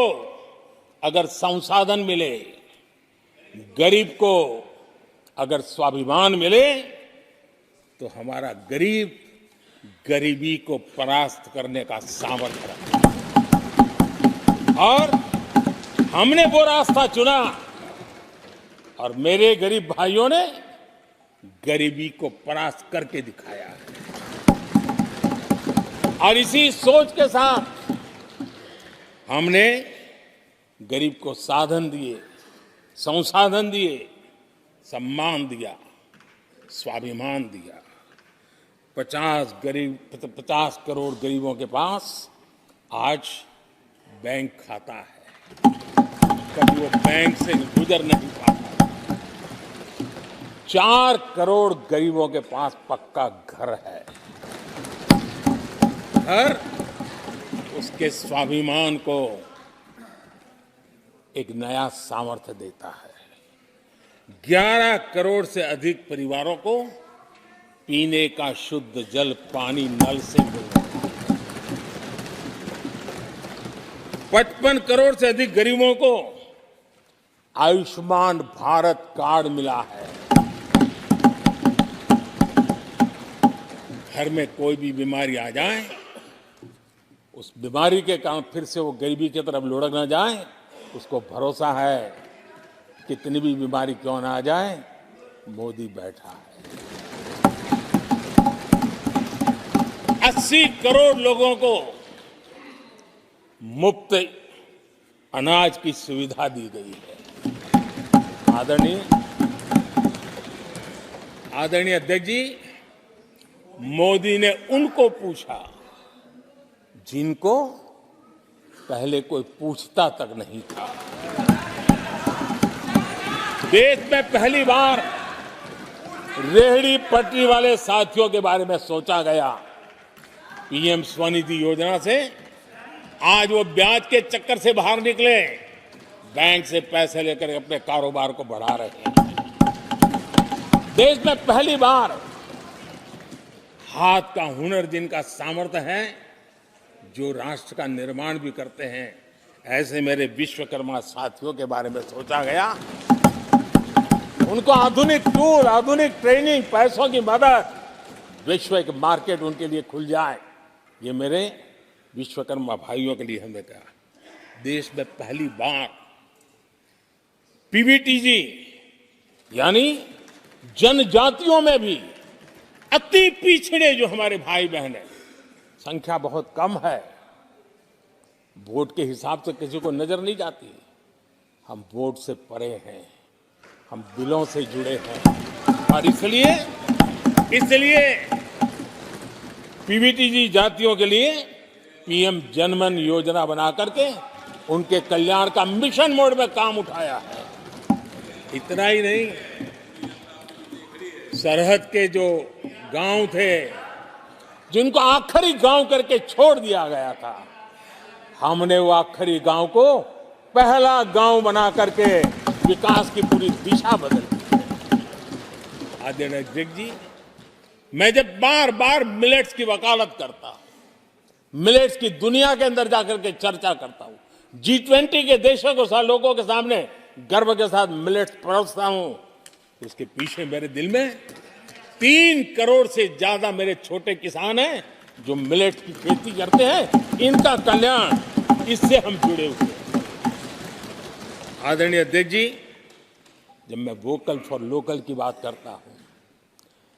अगर संसाधन मिले, गरीब को अगर स्वाभिमान मिले, तो हमारा गरीब गरीबी को परास्त करने का सामर्थ्य रखता है। और हमने वो रास्ता चुना और मेरे गरीब भाइयों ने गरीबी को परास्त करके दिखाया है। और इसी सोच के साथ हमने गरीब को साधन दिए, संसाधन दिए, सम्मान दिया, स्वाभिमान दिया। 50 करोड़ गरीबों के पास आज बैंक खाता है। कभी वो बैंक से गुजर नहीं पाता। 4 करोड़ गरीबों के पास पक्का घर है। घर उसके स्वाभिमान को एक नया सामर्थ्य देता है। 11 करोड़ से अधिक परिवारों को पीने का शुद्ध जल पानी नल से मिल रहा है। 55 करोड़ से अधिक गरीबों को आयुष्मान भारत कार्ड मिला है। घर में कोई भी बीमारी आ जाए, उस बीमारी के कारण फिर से वो गरीबी की तरफ लुढ़क ना जाए, उसको भरोसा है कितनी भी बीमारी क्यों ना आ जाए, मोदी बैठा है। 80 करोड़ लोगों को मुफ्त अनाज की सुविधा दी गई है। आदरणीय अध्यक्ष जी, मोदी ने उनको पूछा जिनको पहले कोई पूछता तक नहीं था। देश में पहली बार रेहड़ी पटरी वाले साथियों के बारे में सोचा गया। पीएम स्वनिधि योजना से आज वो ब्याज के चक्कर से बाहर निकले, बैंक से पैसे लेकर अपने कारोबार को बढ़ा रहे हैं। देश में पहली बार हाथ का हुनर जिनका सामर्थ्य है, जो राष्ट्र का निर्माण भी करते हैं, ऐसे मेरे विश्वकर्मा साथियों के बारे में सोचा गया। उनको आधुनिक टूल, आधुनिक ट्रेनिंग, पैसों की मदद, विश्व एक मार्केट उनके लिए खुल जाए, ये मेरे विश्वकर्मा भाइयों के लिए हमने कहा। देश में पहली बार पीवीटीजी यानी जनजातियों में भी अति पिछड़े जो हमारे भाई बहन हैं, संख्या बहुत कम है, वोट के हिसाब से किसी को नजर नहीं जाती। हम वोट से परे हैं, हम दिलों से जुड़े हैं और इसलिए पीवीटीजी जातियों के लिए पीएम जनमन योजना बना करके उनके कल्याण का मिशन मोड में काम उठाया है। इतना ही नहीं, सरहद के जो गांव थे जिनको आखिरी गांव करके छोड़ दिया गया था, हमने वो आखिरी गांव को पहला गांव बना करके विकास की पूरी दिशा बदल दी। आदरणीय अध्यक्ष जी, मैं जब बार बार मिलेट्स की वकालत करता हूं, मिलेट्स की दुनिया के अंदर जाकर के चर्चा करता हूं, G20 के देशों को लोगों के सामने गर्व के साथ मिलेट्स परोसता हूं, इसके पीछे मेरे दिल में 3 करोड़ से ज्यादा मेरे छोटे किसान हैं जो मिलेट की खेती करते हैं। इनका कल्याण, इससे हम जुड़े हुए हैं। आदरणीय अध्यक्ष जी, जब मैं वोकल फॉर लोकल की बात करता हूं,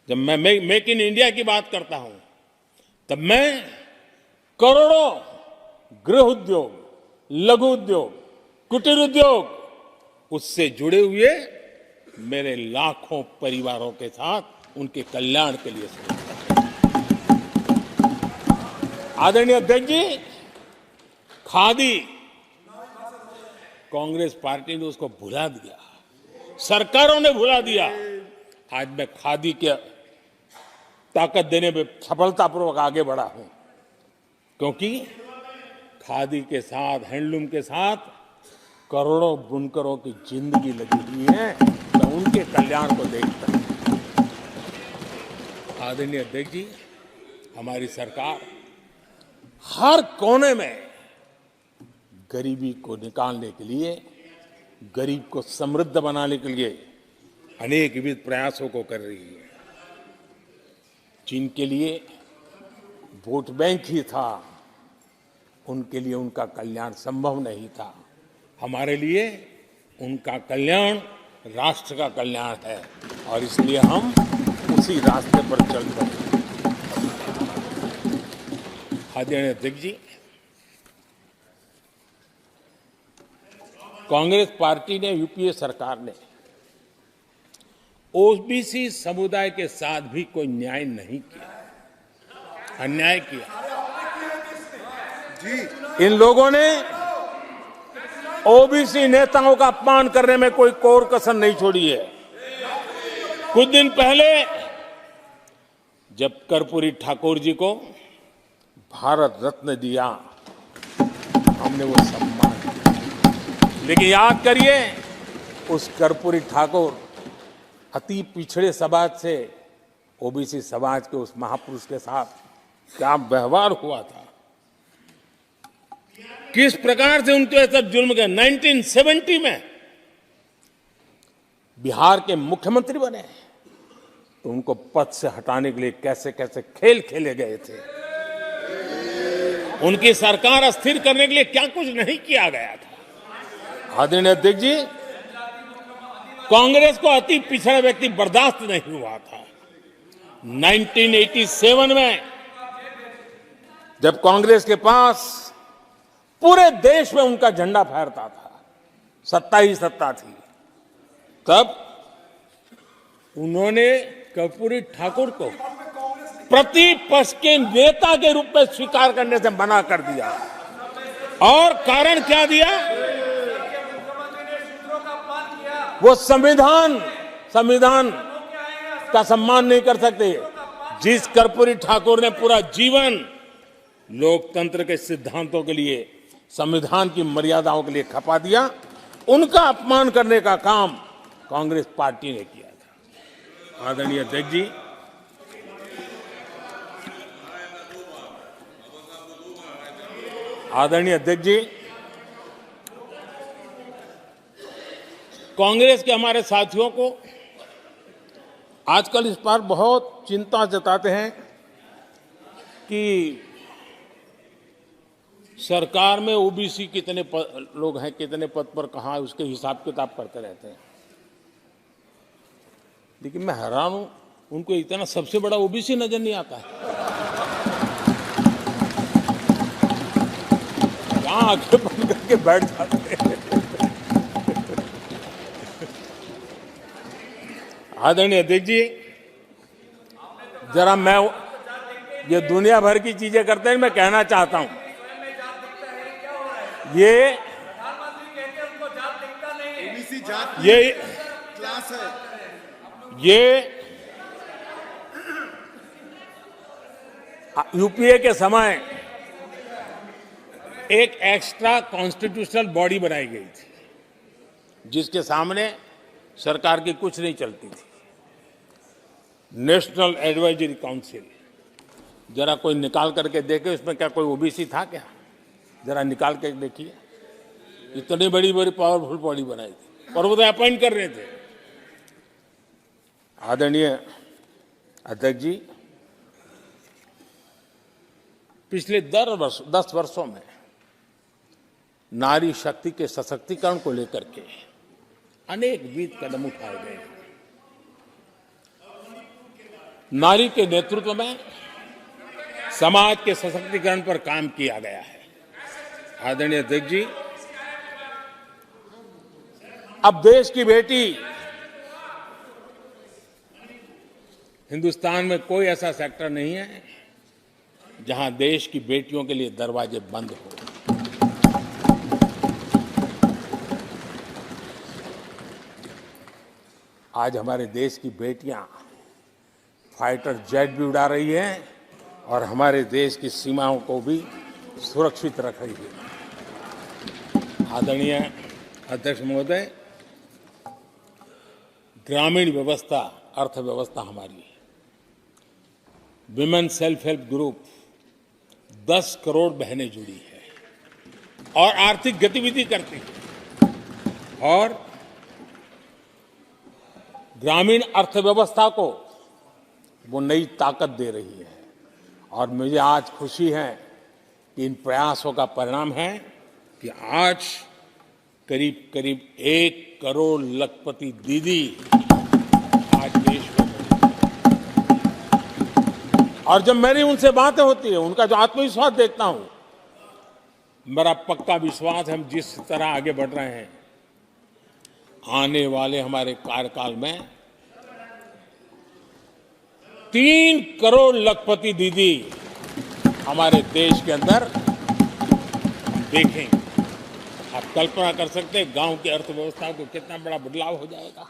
जब मैं मेक इन इंडिया की बात करता हूं, तब मैं करोड़ों गृह उद्योग, लघु उद्योग, कुटीर उद्योग, उससे जुड़े हुए मेरे लाखों परिवारों के साथ उनके कल्याण के लिए सोचता हूं। आदरणीय अध्यक्ष जी, खादी, कांग्रेस पार्टी ने उसको भुला दिया, सरकारों ने भुला दिया। आज मैं खादी के ताकत देने में सफलतापूर्वक आगे बढ़ा हूं, क्योंकि खादी के साथ, हैंडलूम के साथ करोड़ों बुनकरों की जिंदगी लगी हुई है। मैं उनके कल्याण को देखता हूं। आदरणीय अध्यक्ष जी, हमारी सरकार हर कोने में गरीबी को निकालने के लिए, गरीब को समृद्ध बनाने के लिए अनेक विविध प्रयासों को कर रही है। जिनके लिए वोट बैंक ही था, उनके लिए उनका कल्याण संभव नहीं था। हमारे लिए उनका कल्याण राष्ट्र का कल्याण है और इसलिए हम उसी रास्ते पर चल रहे हैं। आदरणीय अध्यक्ष जी, कांग्रेस पार्टी ने, यूपीए सरकार ने ओबीसी समुदाय के साथ भी कोई न्याय नहीं किया, अन्याय किया। इन लोगों ने ओबीसी नेताओं का अपमान करने में कोई कोर कसर नहीं छोड़ी है। कुछ दिन पहले जब कर्पूरी ठाकुर जी को भारत रत्न दिया, हमने वो सम्मान किया। लेकिन याद करिए, उस कर्पूरी ठाकुर अति पिछड़े समाज से ओबीसी समाज के उस महापुरुष के साथ क्या व्यवहार हुआ था, किस प्रकार से उनके साथ जुल्म किया। 1970 में बिहार के मुख्यमंत्री बने तो उनको पद से हटाने के लिए कैसे कैसे खेल खेले गए थे। उनकी सरकार अस्थिर करने के लिए क्या कुछ नहीं किया गया था। आदरणीय अध्यक्ष जी, कांग्रेस को अति पिछड़ा व्यक्ति बर्दाश्त नहीं हुआ था। 1987 में जब कांग्रेस के पास पूरे देश में उनका झंडा फहरता था, सत्ता ही सत्ता थी, तब उन्होंने कर्पूरी ठाकुर को प्रतिपक्ष के नेता के रूप में स्वीकार करने से मना कर दिया। और कारण क्या दिया? वो संविधान का सम्मान नहीं कर सकते। जिस कर्पूरी ठाकुर ने पूरा जीवन लोकतंत्र के सिद्धांतों के लिए, संविधान की मर्यादाओं के लिए खपा दिया, उनका अपमान करने का काम कांग्रेस पार्टी ने किया था। आदरणीय अध्यक्ष जी, कांग्रेस के हमारे साथियों को आजकल इस पर बहुत चिंता जताते हैं कि सरकार में ओबीसी कितने लोग हैं, कितने पद पर कहाँ, उसके हिसाब किताब करते रहते हैं। लेकिन मैं हैरान हूं, उनको इतना सबसे बड़ा ओबीसी नजर नहीं आता है। कहाँ आंखें बंद करके बैठ जाते हैं। आदरणीय अध्यक्ष जी, जरा मैं ये दुनिया भर की चीजें करते हैं। मैं कहना चाहता हूं ये ओबीसी जात ये क्लास है। ये यूपीए के समय एक एक्स्ट्रा कॉन्स्टिट्यूशनल बॉडी बनाई गई थी जिसके सामने सरकार की कुछ नहीं चलती थी। नेशनल एडवाइजरी काउंसिल, जरा कोई निकाल करके देखे उसमें क्या कोई ओबीसी था क्या? जरा निकाल के देखिए। इतनी बड़ी बड़ी पावरफुल बॉडी बनाई थी और वो तो अपॉइंट कर रहे थे। आदरणीय अध्यक्ष जी, पिछले 10 वर्षों में नारी शक्ति के सशक्तिकरण को लेकर के अनेक विध कदम उठाए गए। नारी के नेतृत्व में समाज के सशक्तिकरण पर काम किया गया है। आदरणीय अध्यक्ष जी, अब देश की बेटी, हिंदुस्तान में कोई ऐसा सेक्टर नहीं है जहां देश की बेटियों के लिए दरवाजे बंद हो। आज हमारे देश की बेटियां फाइटर जेट भी उड़ा रही हैं और हमारे देश की सीमाओं को भी सुरक्षित रख रही है। आदरणीय अध्यक्ष महोदय, ग्रामीण व्यवस्था, अर्थव्यवस्था हमारी women self help group 10 crore बहनें जुड़ी है और आर्थिक गतिविधि करती है और ग्रामीण अर्थव्यवस्था को वो नई ताकत दे रही है। और मुझे आज खुशी है कि इन प्रयासों का परिणाम है कि आज करीब करीब 1 करोड़ लखपति दीदी आज देश में हैं। और जब मेरी उनसे बातें होती है, उनका जो आत्मविश्वास देखता हूं, मेरा पक्का विश्वास है हम जिस तरह आगे बढ़ रहे हैं, आने वाले हमारे कार्यकाल में 3 करोड़ लखपति दीदी हमारे देश के अंदर देखेंगे। आप कल्पना कर सकते हैं गांव की अर्थव्यवस्था को कितना बड़ा बदलाव हो जाएगा।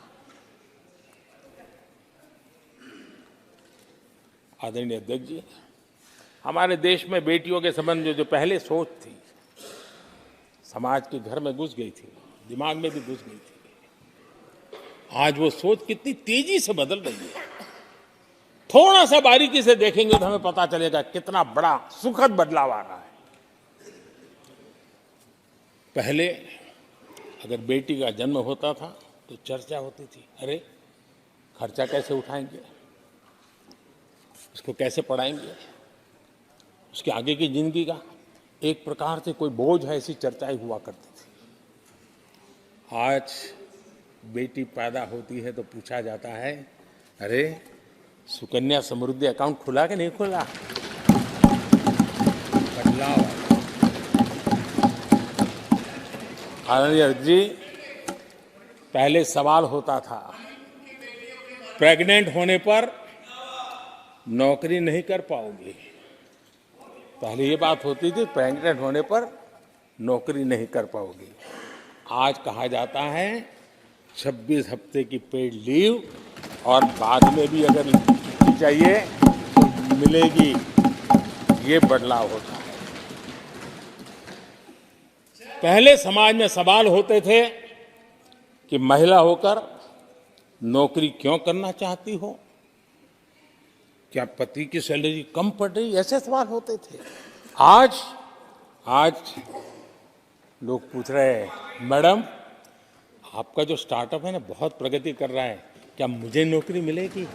आदरणीय अध्यक्ष जी, हमारे देश में बेटियों के संबंध में जो पहले सोच थी, समाज के घर में घुस गई थी, दिमाग में भी घुस गई थी, आज वो सोच कितनी तेजी से बदल रही है। थोड़ा सा बारीकी से देखेंगे तो हमें पता चलेगा कितना बड़ा सुखद बदलाव आ रहा है। पहले अगर बेटी का जन्म होता था तो चर्चा होती थी, अरे खर्चा कैसे उठाएंगे, उसको कैसे पढ़ाएंगे, उसके आगे की जिंदगी का एक प्रकार से कोई बोझ है, ऐसी चर्चाएं हुआ करती थी। आज बेटी पैदा होती है तो पूछा जाता है, अरे सुकन्या समृद्धि अकाउंट खुला कि नहीं खुला? बदलाव। आदरणीय जी, पहले सवाल होता था प्रेग्नेंट होने पर नौकरी नहीं कर पाओगे। पहले ये बात होती थी प्रेग्नेंट होने पर नौकरी नहीं कर पाओगे। आज कहा जाता है 26 हफ्ते की पेड लीव और बाद में भी अगर चाहिए तो मिलेगी। ये बदलाव होता है। पहले समाज में सवाल होते थे कि महिला होकर नौकरी क्यों करना चाहती हो, क्या पति की सैलरी कम पड़ रही, ऐसे सवाल होते थे। आज लोग पूछ रहे हैं, मैडम आपका जो स्टार्टअप है ना बहुत प्रगति कर रहा है, क्या मुझे नौकरी मिलेगी?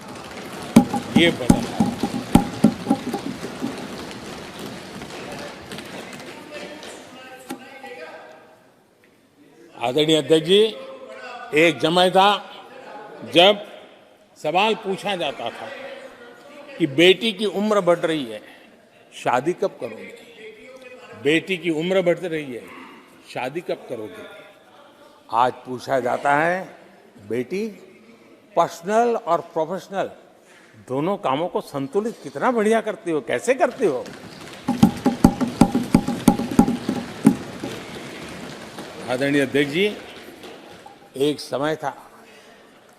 ये बदल है। आदरणीय अध्यक्ष जी, एक समय था जब सवाल पूछा जाता था कि बेटी की उम्र बढ़ रही है, शादी कब करोगे? बेटी की उम्र बढ़ रही है, शादी कब करोगे? आज पूछा जाता है बेटी पर्सनल और प्रोफेशनल दोनों कामों को संतुलित कितना बढ़िया करते हो, कैसे करते हो? आदरणीय अध्यक्ष जी, एक समय था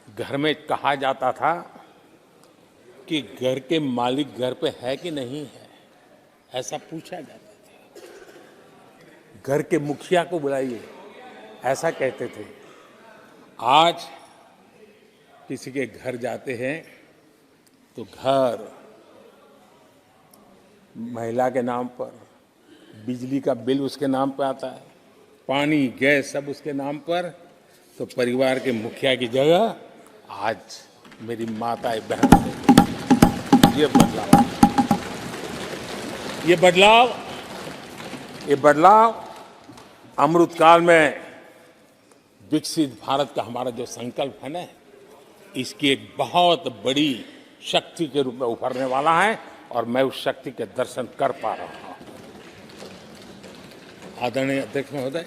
घर में कहा जाता था कि घर के मालिक घर पे है कि नहीं है, ऐसा पूछा जाता था। घर के मुखिया को बुलाइए, ऐसा कहते थे। आज किसी के घर जाते हैं तो घर महिला के नाम पर, बिजली का बिल उसके नाम पर आता है, पानी गैस सब उसके नाम पर। तो परिवार के मुखिया की जगह आज मेरी माताएं बहन, ये बदलाव अमृतकाल में विकसित भारत का हमारा जो संकल्प है ना, इसकी एक बहुत बड़ी शक्ति के रूप में उभरने वाला है और मैं उस शक्ति के दर्शन कर पा रहा हूं। आदरणीय अध्यक्ष महोदय,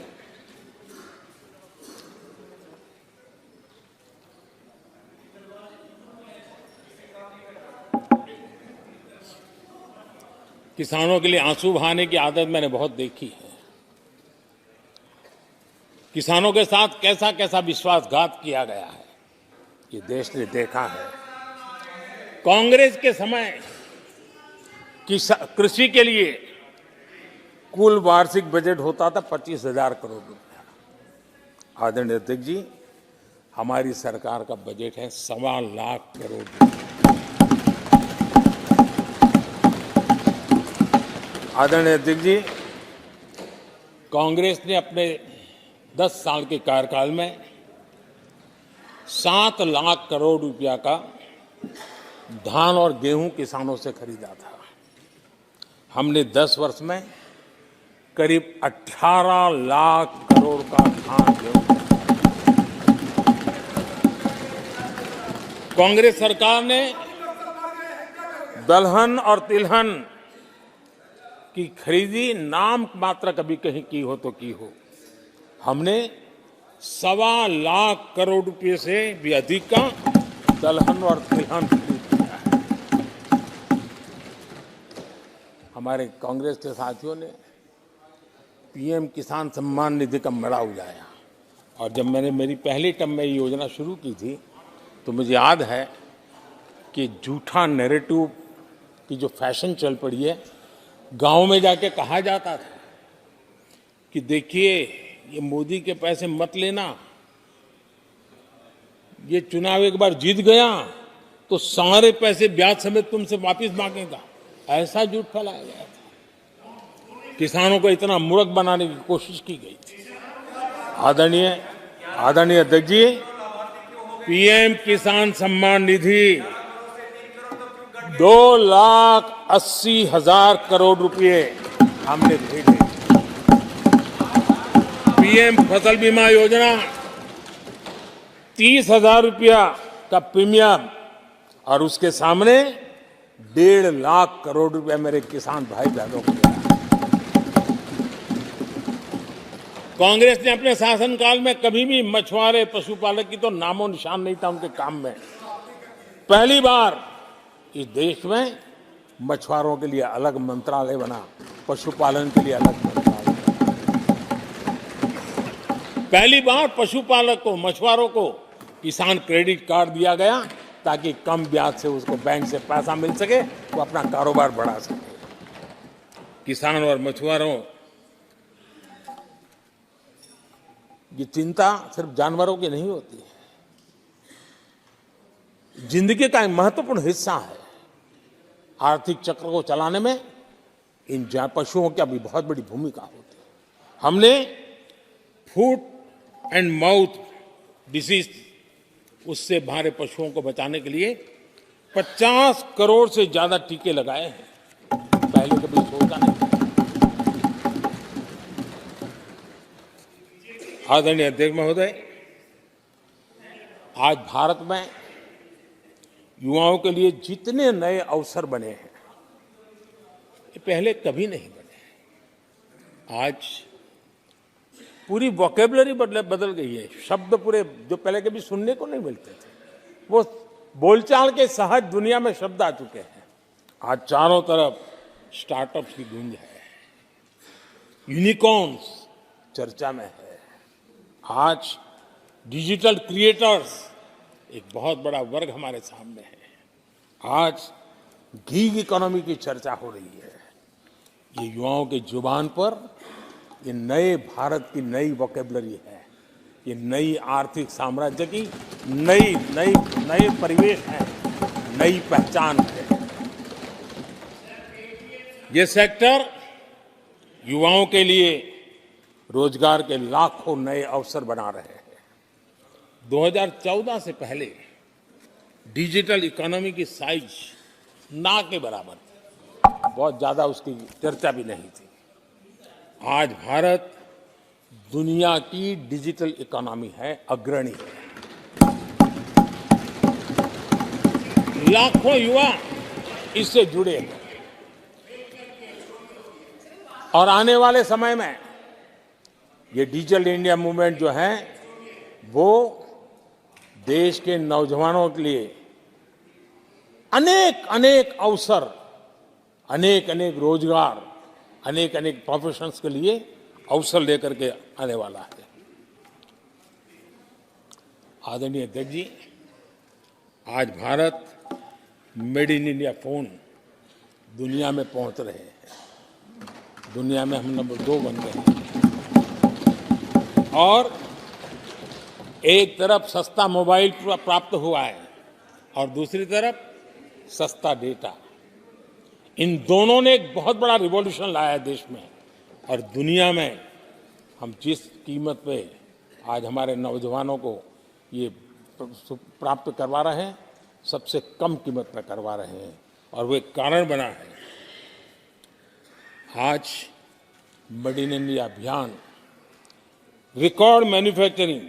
किसानों के लिए आंसू बहाने की आदत मैंने बहुत देखी है। किसानों के साथ कैसा कैसा विश्वासघात किया गया है, ये देश ने देखा है। कांग्रेस के समय कृषि के लिए कुल वार्षिक बजट होता था 25,000 करोड़ रुपया। आदरणीय अध्यक्ष जी, हमारी सरकार का बजट है 1.25 लाख करोड़ रुपया। आदरणीय अध्यक्ष जी, कांग्रेस ने अपने 10 साल के कार्यकाल में 7 लाख करोड़ रुपया का धान और गेहूं किसानों से खरीदा था। हमने 10 वर्ष में करीब 18 लाख करोड़ का धान गेहूं। कांग्रेस सरकार ने दलहन और तिलहन की खरीदी नाम मात्र कभी कहीं की हो तो की हो। हमने 1.25 लाख करोड़ रुपए से भी अधिक का दलहन और तिलहन खरीद किया है। हमारे कांग्रेस के साथियों ने पीएम किसान सम्मान निधि का मड़ा उड़ाया और जब मैंने मेरी पहली टर्म में ये योजना शुरू की थी तो मुझे याद है कि झूठा नैरेटिव की जो फैशन चल पड़ी है, गांव में जाके कहा जाता था कि देखिए ये मोदी के पैसे मत लेना, ये चुनाव एक बार जीत गया तो सारे पैसे ब्याज समेत तुमसे वापस मांगेगा। ऐसा झूठ फैलाया गया था, किसानों को इतना मूर्ख बनाने की कोशिश की गई थी। आदरणीय अध्यक्ष जी, पीएम किसान सम्मान निधि 2,80,000 करोड़ रुपए हमने भेजे। पीएम फसल बीमा योजना 30,000 रुपया का प्रीमियम और उसके सामने 1.5 लाख करोड़ रुपया मेरे किसान भाई बहनों को दिया। कांग्रेस ने अपने शासनकाल में कभी भी मछुआरे पशुपालक की तो नामो निशान नहीं था उनके काम में। पहली बार इस देश में मछुआरों के लिए अलग मंत्रालय बना, पशुपालन के लिए अलग मंत्रालय बना। पहली बार पशुपालक को, मछुआरों को किसान क्रेडिट कार्ड दिया गया ताकि कम ब्याज से उसको बैंक से पैसा मिल सके, वो अपना कारोबार बढ़ा सके। किसान और मछुआरों की चिंता सिर्फ जानवरों की नहीं होती है, जिंदगी का एक महत्वपूर्ण हिस्सा है। आर्थिक चक्र को चलाने में इन पशुओं की भी बहुत बड़ी भूमिका होती है। हमने फुट एंड माउथ डिसीज, उससे हमारे पशुओं को बचाने के लिए 50 करोड़ से ज्यादा टीके लगाए हैं, पहले कभी सोचा नहीं। आदरणीय अध्यक्ष महोदय, आज भारत में युवाओं के लिए जितने नए अवसर बने हैं, ये पहले कभी नहीं बने। आज पूरी वोकेबलरी बदल गई है। शब्द पूरे जो पहले कभी सुनने को नहीं मिलते थे, वो बोलचाल के सहज दुनिया में शब्द आ चुके हैं। आज चारों तरफ स्टार्टअप्स की गूंज है, यूनिकॉर्न्स चर्चा में है। आज डिजिटल क्रिएटर्स एक बहुत बड़ा वर्ग हमारे सामने है। आज गीग इकोनॉमी की चर्चा हो रही है। ये युवाओं के जुबान पर ये नए भारत की नई वोकेबलरी है, ये नई आर्थिक साम्राज्य की नई परिवेश है, नई पहचान है। ये सेक्टर युवाओं के लिए रोजगार के लाखों नए अवसर बना रहे हैं। 2014 से पहले डिजिटल इकोनॉमी की साइज ना के बराबर थी, बहुत ज्यादा उसकी चर्चा भी नहीं थी। आज भारत दुनिया की डिजिटल इकोनॉमी है, अग्रणी है। लाखों युवा इससे जुड़े हैं और आने वाले समय में ये डिजिटल इंडिया मूवमेंट जो है वो देश के नौजवानों के लिए अनेक अनेक अवसर, अनेक अनेक रोजगार, अनेक अनेक प्रोफेशंस के लिए अवसर लेकर के आने वाला है। आदरणीय अध्यक्ष जी, आज Bharat made in India phone दुनिया में पहुंच रहे हैं। दुनिया में हम नंबर 2 बन गए हैं और एक तरफ सस्ता मोबाइल प्राप्त हुआ है और दूसरी तरफ सस्ता डेटा। इन दोनों ने एक बहुत बड़ा रिवॉल्यूशन लाया है देश में और दुनिया में। हम जिस कीमत पे आज हमारे नौजवानों को ये प्राप्त करवा रहे हैं, सबसे कम कीमत पर करवा रहे हैं और वो एक कारण बना है। आज मेड इन इंडिया अभियान रिकॉर्ड मैन्युफैक्चरिंग,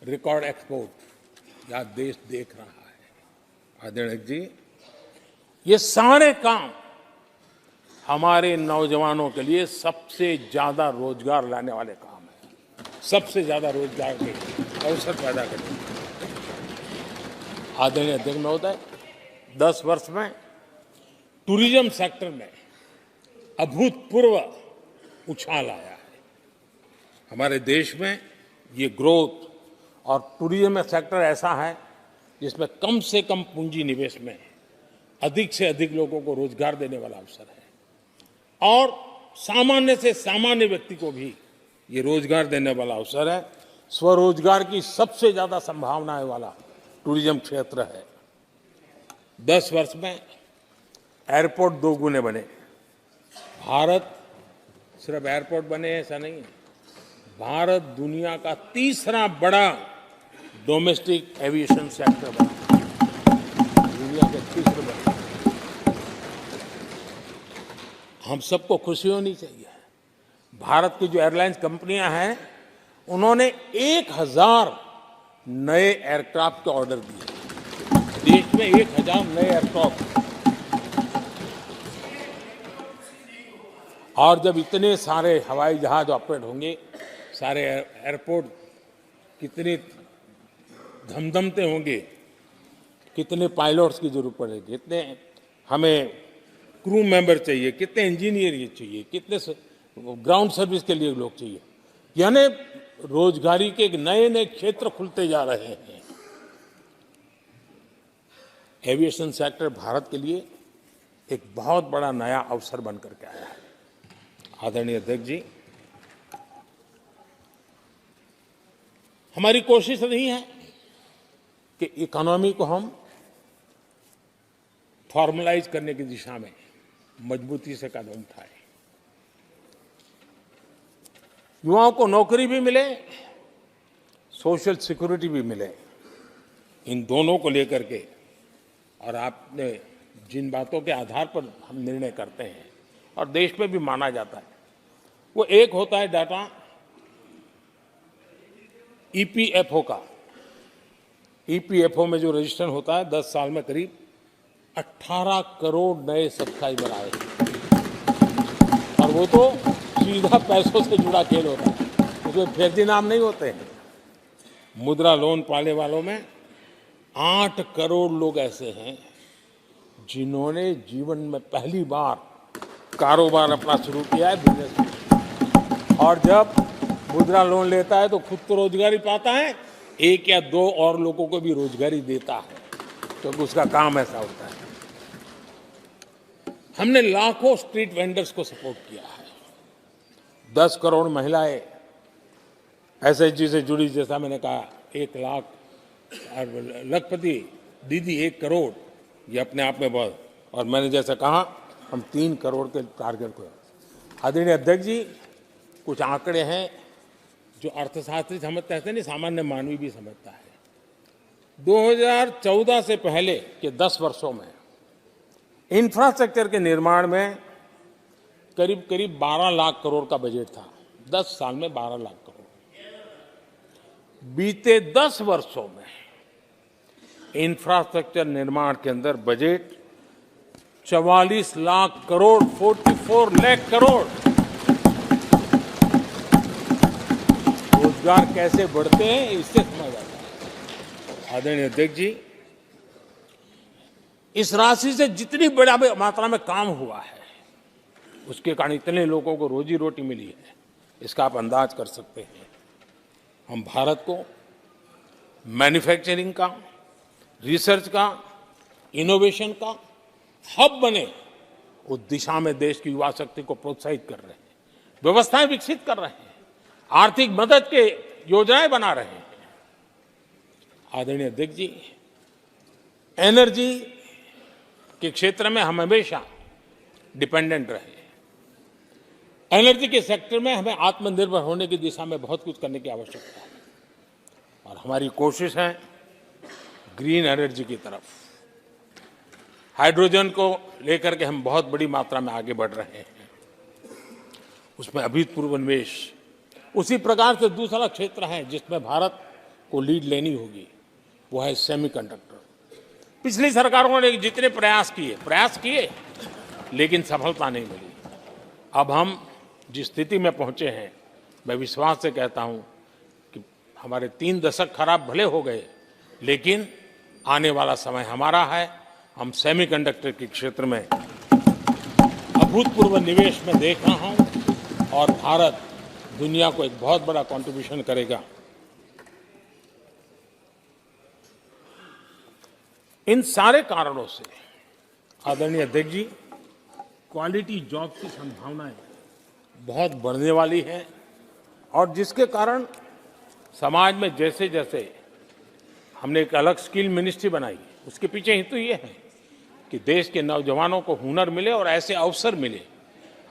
रिकॉर्ड एक्सपोर्ट या देश देख रहा है। आदरणीय जी, ये सारे काम हमारे नौजवानों के लिए सबसे ज्यादा रोजगार लाने वाले काम हैं, सबसे ज्यादा रोजगार के अवसर पैदा करेंगे। आदरणीय अध्यक्ष महोदय, 10 वर्ष में टूरिज्म सेक्टर में अभूतपूर्व उछाल आया है। हमारे देश में ये ग्रोथ और टूरिज्म सेक्टर ऐसा है जिसमें कम से कम पूंजी निवेश में अधिक से अधिक लोगों को रोजगार देने वाला अवसर है और सामान्य से सामान्य व्यक्ति को भी ये रोजगार देने वाला अवसर है। स्वरोजगार की सबसे ज्यादा संभावनाएं वाला टूरिज्म क्षेत्र है। 10 वर्ष में एयरपोर्ट 2 गुने बने। भारत सिर्फ एयरपोर्ट बने ऐसा नहीं है, भारत दुनिया का तीसरा बड़ा डोमेस्टिक एविएशन सेक्टर बना, दुनिया के तीसरे बड़े। हम सबको खुशी होनी चाहिए। भारत की जो एयरलाइंस कंपनियां हैं उन्होंने 1000 नए एयरक्राफ्ट के ऑर्डर दिए। देश में 1000 नए एयरक्राफ्ट, और जब इतने सारे हवाई जहाज ऑपरेट होंगे, सारे एयरपोर्ट कितने धमधमते होंगे, कितने पायलट्स की जरूरत पड़ेगी, कितने हमें क्रू मेंबर चाहिए, कितने इंजीनियर चाहिए, कितने ग्राउंड सर्विस के लिए लोग चाहिए। यानी रोजगारी के नए नए क्षेत्र खुलते जा रहे हैं। एविएशन सेक्टर भारत के लिए एक बहुत बड़ा नया अवसर बनकर के आया है। आदरणीय अध्यक्ष जी, हमारी कोशिश नहीं है कि इकोनॉमी को हम फॉर्मलाइज करने की दिशा में मजबूती से कदम उठाएं। युवाओं को नौकरी भी मिले, सोशल सिक्योरिटी भी मिले। इन दोनों को लेकर के और आपने जिन बातों के आधार पर हम निर्णय करते हैं और देश में भी माना जाता है, वो एक होता है डाटा ईपीएफओ का। ईपीएफओ में जो रजिस्ट्रेशन होता है, 10 साल में करीब 18 करोड़ नए सब्सक्राइबर आए और वो तो सीधा पैसों से जुड़ा खेल होता है, उसमें फर्जी नाम नहीं होते हैं। मुद्रा लोन पाने वालों में 8 करोड़ लोग ऐसे हैं जिन्होंने जीवन में पहली बार कारोबार अपना शुरू किया है, बिजनेस। और जब मुद्रा लोन लेता है तो खुद तो रोजगारी पाता है, 1 या 2 और लोगों को भी रोजगारी देता है, क्योंकि उसका काम ऐसा होता है। हमने लाखों स्ट्रीट वेंडर्स को सपोर्ट किया है। 10 करोड़ महिलाएं एसएचजी से जुड़ी, जैसा मैंने कहा, 1 लाख, लखपति दीदी 1 करोड़, ये अपने आप में बहुत। और मैंने जैसा कहा, हम 3 करोड़ के टारगेट को। आदरणीय अध्यक्ष जी, कुछ आंकड़े हैं जो अर्थशास्त्री समझते हैं, नहीं, सामान्य मानवी भी समझता है। 2014 से पहले के 10 वर्षों में इंफ्रास्ट्रक्चर के निर्माण में करीब करीब 12 लाख करोड़ का बजट था। 10 साल में 12 लाख करोड़। बीते 10 वर्षों में इंफ्रास्ट्रक्चर निर्माण के अंदर बजट 44 लाख करोड़, 44 लाख करोड़। रोजगार कैसे बढ़ते हैं इससे समझ आता है। आदरणीय अध्यक्ष जी, इस राशि से जितनी बड़ा मात्रा में काम हुआ है, उसके कारण इतने लोगों को रोजी रोटी मिली है, इसका आप अंदाज कर सकते हैं। हम भारत को मैन्युफैक्चरिंग का, रिसर्च का, इनोवेशन का हब बने, उस दिशा में देश की युवा शक्ति को प्रोत्साहित कर रहे हैं, व्यवस्थाएं विकसित कर रहे हैं, आर्थिक मदद के योजनाएं बना रहे हैं। आदरणीय अध्यक्ष जी, एनर्जी के क्षेत्र में हम हमेशा डिपेंडेंट रहे। एनर्जी के सेक्टर में हमें आत्मनिर्भर होने की दिशा में बहुत कुछ करने की आवश्यकता है, और हमारी कोशिश है ग्रीन एनर्जी की तरफ। हाइड्रोजन को लेकर के हम बहुत बड़ी मात्रा में आगे बढ़ रहे हैं, उसमें अभूतपूर्व निवेश। उसी प्रकार से दूसरा क्षेत्र है जिसमें भारत को लीड लेनी होगी, वो है सेमीकंडक्टर। पिछली सरकारों ने जितने प्रयास किए लेकिन सफलता नहीं मिली। अब हम जिस स्थिति में पहुंचे हैं, मैं विश्वास से कहता हूं कि हमारे 3 दशक खराब भले हो गए, लेकिन आने वाला समय हमारा है। हम सेमीकंडक्टर के क्षेत्र में अभूतपूर्व निवेश में देख रहा हूं, और भारत दुनिया को एक बहुत बड़ा कंट्रीब्यूशन करेगा। इन सारे कारणों से आदरणीय अध्यक्ष जी, क्वालिटी जॉब की संभावनाएं बहुत बढ़ने वाली है, और जिसके कारण समाज में जैसे जैसे हमने एक अलग स्किल मिनिस्ट्री बनाई, उसके पीछे ही तो ये है कि देश के नौजवानों को हुनर मिले और ऐसे अवसर मिले,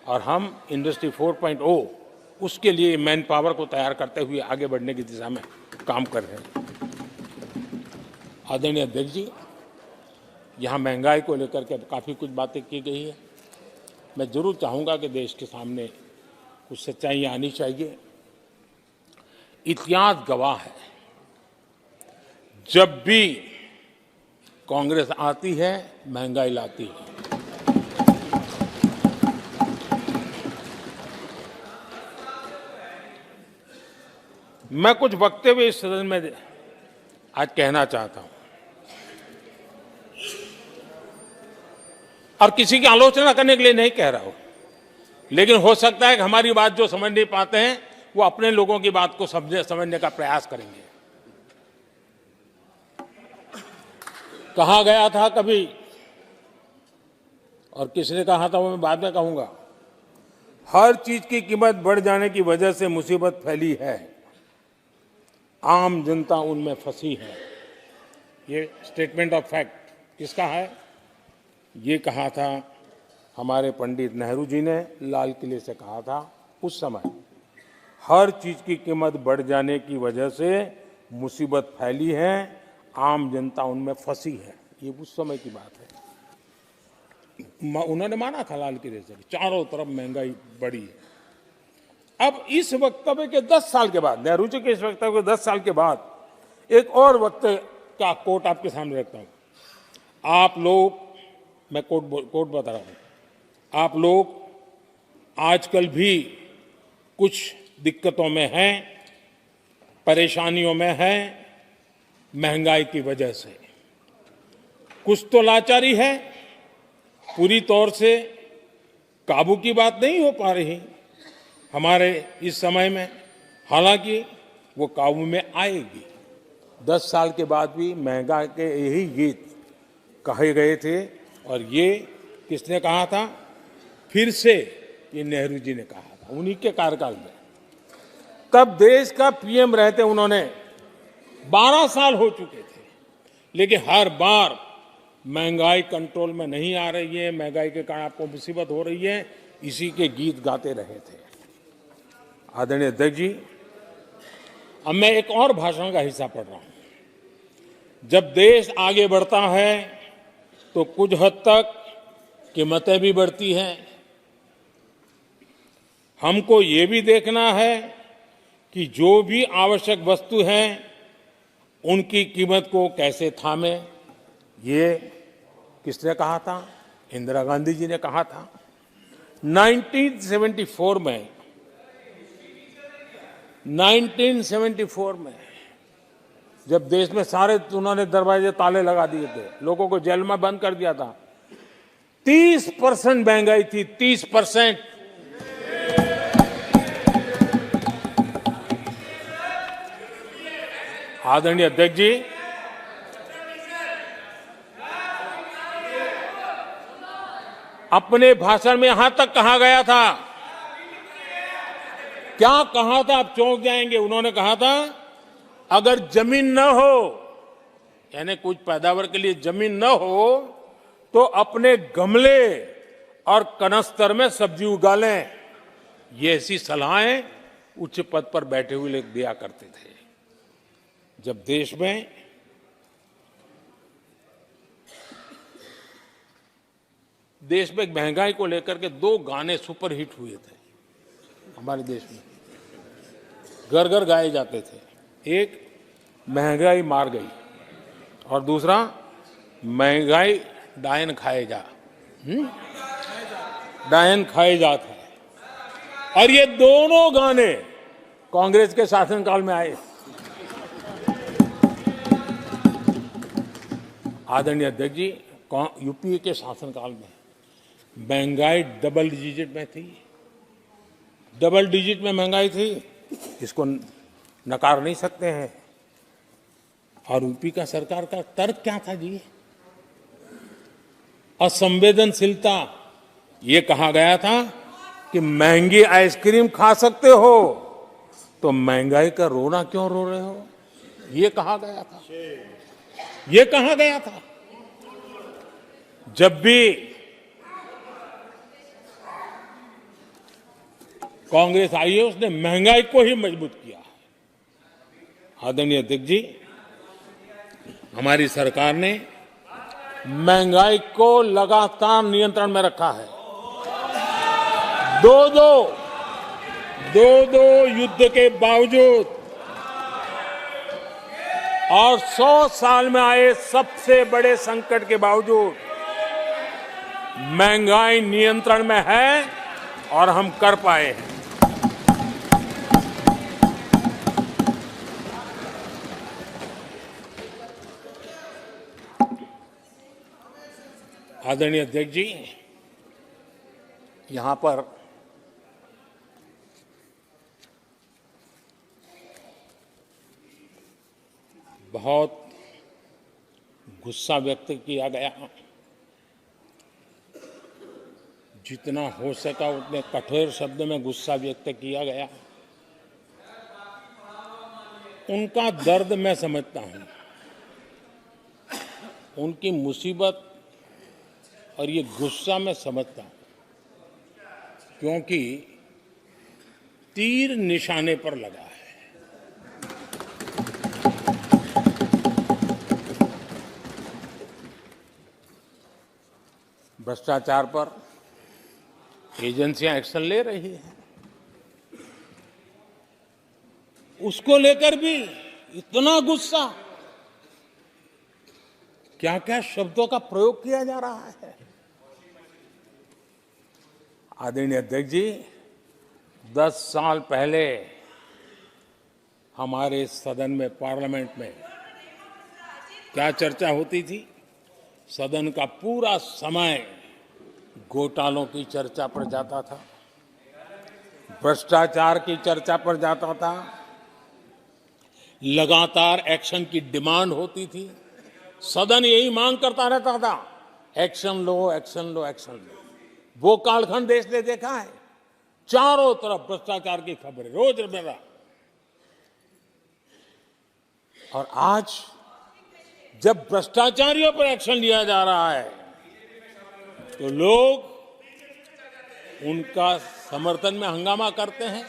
और हम इंडस्ट्री 4.0 उसके लिए मैन पावर को तैयार करते हुए आगे बढ़ने की दिशा में काम कर रहे हैं। आदरणीय अध्यक्ष जी, यहाँ महंगाई को लेकर के काफ़ी कुछ बातें की गई है। मैं जरूर चाहूँगा कि देश के सामने कुछ सच्चाइयाँ आनी चाहिए। इतिहास गवाह है, जब भी कांग्रेस आती है महंगाई लाती है। मैं कुछ वक्तव्य इस सदन में आज कहना चाहता हूं, और किसी की आलोचना करने के लिए नहीं कह रहा हूं, लेकिन हो सकता है कि हमारी बात जो समझ नहीं पाते हैं वो अपने लोगों की बात को समझने का प्रयास करेंगे। कहा गया था कभी, और किसने कहा था वो मैं बाद में कहूंगा, हर चीज की कीमत बढ़ जाने की वजह से मुसीबत फैली है, आम जनता उनमें फंसी है। ये स्टेटमेंट ऑफ फैक्ट किसका है? ये कहा था हमारे पंडित नेहरू जी ने, लाल किले से कहा था उस समय। हर चीज की कीमत बढ़ जाने की वजह से मुसीबत फैली है, आम जनता उनमें फंसी है। ये उस समय की बात है। उन्होंने माना था लाल किले से, चारों तरफ महंगाई बढ़ी है। अब इस वक्तव्य के 10 साल के बाद, नेहरू जी के इस वक्तव्य के 10 साल के बाद, एक और वक्तव्य का कोट आपके सामने रखता हूं। आप लोग, मैं कोट बता रहा हूं, आप लोग आजकल भी कुछ दिक्कतों में हैं, परेशानियों में हैं, महंगाई की वजह से। कुछ तो लाचारी है, पूरी तौर से काबू की बात नहीं हो पा रही हमारे इस समय में। हालांकि वो काबू में आएगी। 10 साल के बाद भी महंगाई के यही गीत कहे गए थे, और ये किसने कहा था? फिर से ये नेहरू जी ने कहा था, उन्हीं के कार्यकाल में। तब देश का पीएम रहते उन्होंने 12 साल हो चुके थे, लेकिन हर बार महंगाई कंट्रोल में नहीं आ रही है, महंगाई के कारण आपको मुसीबत हो रही है, इसी के गीत गाते रहे थे। आदरणीय अध्यक्ष जी, अब मैं एक और भाषण का हिस्सा पढ़ रहा हूं। जब देश आगे बढ़ता है तो कुछ हद तक कीमतें भी बढ़ती हैं। हमको ये भी देखना है कि जो भी आवश्यक वस्तु हैं उनकी कीमत को कैसे थामे। ये किसने कहा था? इंदिरा गांधी जी ने कहा था। 1974 में जब देश में सारे उन्होंने दरवाजे ताले लगा दिए थे, लोगों को जेल में बंद कर दिया था, 30% महंगाई थी, 30%। आदरणीय अध्यक्ष जी, अपने भाषण में यहां तक कहा गया था, क्या कहा था? आप चौंक जाएंगे। उन्होंने कहा था, अगर जमीन न हो, यानी कुछ पैदावार के लिए जमीन न हो, तो अपने गमले और कनस्तर में सब्जी उगा लें। ये ऐसी सलाहें उच्च पद पर बैठे हुए लोग दिया करते थे। जब देश में महंगाई को लेकर के 2 गाने सुपर हिट हुए थे हमारे देश में, घर घर गाए जाते थे। एक महंगाई मार गई और दूसरा महंगाई डायन खाए जा, डायन खाए जात है। और ये दोनों गाने कांग्रेस के शासनकाल में आए। आदरणीय अध्यक्ष जी, यूपीए के शासनकाल में महंगाई डबल डिजिट में थी, डबल डिजिट में महंगाई थी, इसको नकार नहीं सकते हैं। और यूपी का सरकार का तर्क क्या था जी? असंवेदनशीलता। ये कहा गया था कि महंगी आइसक्रीम खा सकते हो तो महंगाई का रोना क्यों रो रहे हो? ये कहा गया था, ये कहा गया था। जब भी कांग्रेस आई है, उसने महंगाई को ही मजबूत किया। आदरणीय अध्यक्ष जी, हमारी सरकार ने महंगाई को लगातार नियंत्रण में रखा है। दो युद्ध के बावजूद और 100 साल में आए सबसे बड़े संकट के बावजूद महंगाई नियंत्रण में है और हम कर पाए हैं। आदरणीय अध्यक्ष जी, यहां पर बहुत गुस्सा व्यक्त किया गया। जितना हो सका उतने कठोर शब्द में गुस्सा व्यक्त किया गया। उनका दर्द मैं समझता हूं, उनकी मुसीबत और ये गुस्सा मैं समझता हूं, क्योंकि तीर निशाने पर लगा है। भ्रष्टाचार पर एजेंसियां एक्शन ले रही हैं, उसको लेकर भी इतना गुस्सा, क्या क्या शब्दों का प्रयोग किया जा रहा है। आदरणीय अध्यक्ष जी, 10 साल पहले हमारे सदन में, पार्लियामेंट में क्या चर्चा होती थी? सदन का पूरा समय घोटालों की चर्चा पर जाता था, भ्रष्टाचार की चर्चा पर जाता था, लगातार एक्शन की डिमांड होती थी। सदन यही मांग करता रहता था, एक्शन लो, एक्शन लो, एक्शन लो। वो कालखंड देश ने देखा है, चारों तरफ भ्रष्टाचार की खबरें रोजमर्रा। और आज जब भ्रष्टाचारियों पर एक्शन लिया जा रहा है तो लोग उनका समर्थन में हंगामा करते हैं।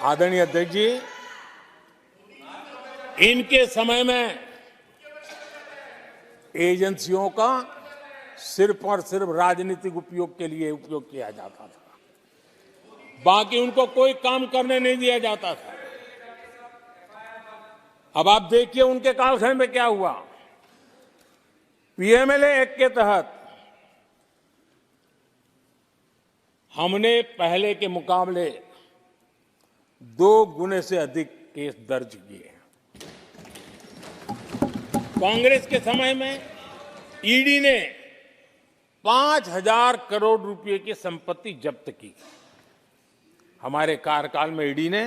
आदरणीय अध्यक्ष जी, इनके समय में एजेंसियों का सिर्फ और सिर्फ राजनीतिक उपयोग के लिए उपयोग किया जाता था, बाकी उनको कोई काम करने नहीं दिया जाता था। अब आप देखिए उनके कालखंड में क्या हुआ। पीएमएलए एक्ट के तहत हमने पहले के मुकाबले 2 गुने से अधिक केस दर्ज किए। कांग्रेस के समय में ईडी ने 5,000 करोड़ रुपए की संपत्ति जब्त की। हमारे कार्यकाल में ईडी ने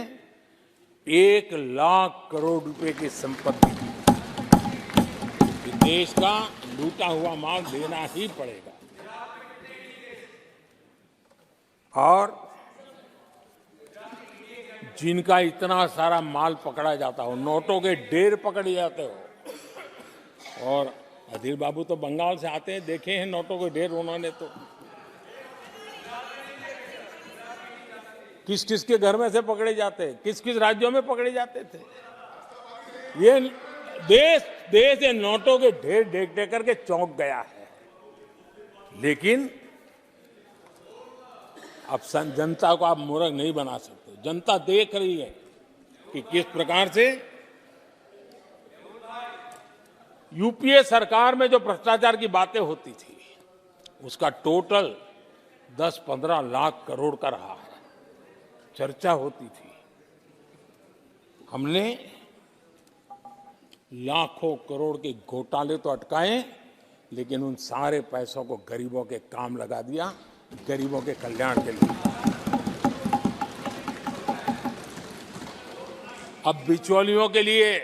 1 लाख करोड़ रुपए की संपत्ति की। देश का लूटा हुआ माल देना ही पड़ेगा। और जिनका इतना सारा माल पकड़ा जाता हो, नोटों के ढेर पकड़े जाते हो। और अधीर बाबू तो बंगाल से आते हैं, देखे हैं नोटों के ढेर उन्होंने। तो किस किस के घर में से पकड़े जाते, किस किस राज्यों में पकड़े जाते थे। ये देश ये नोटों के ढेर देख देख करके चौंक गया है। लेकिन अब जनता को आप मूर्ख नहीं बना सकते। जनता देख रही है कि किस प्रकार से यूपीए सरकार में जो भ्रष्टाचार की बातें होती थी उसका टोटल 10-15 लाख करोड़ का रहा है, चर्चा होती थी। हमने लाखों करोड़ के घोटाले तो अटकाए, लेकिन उन सारे पैसों को गरीबों के काम लगा दिया, गरीबों के कल्याण के लिए। अब बिचौलियों के लिए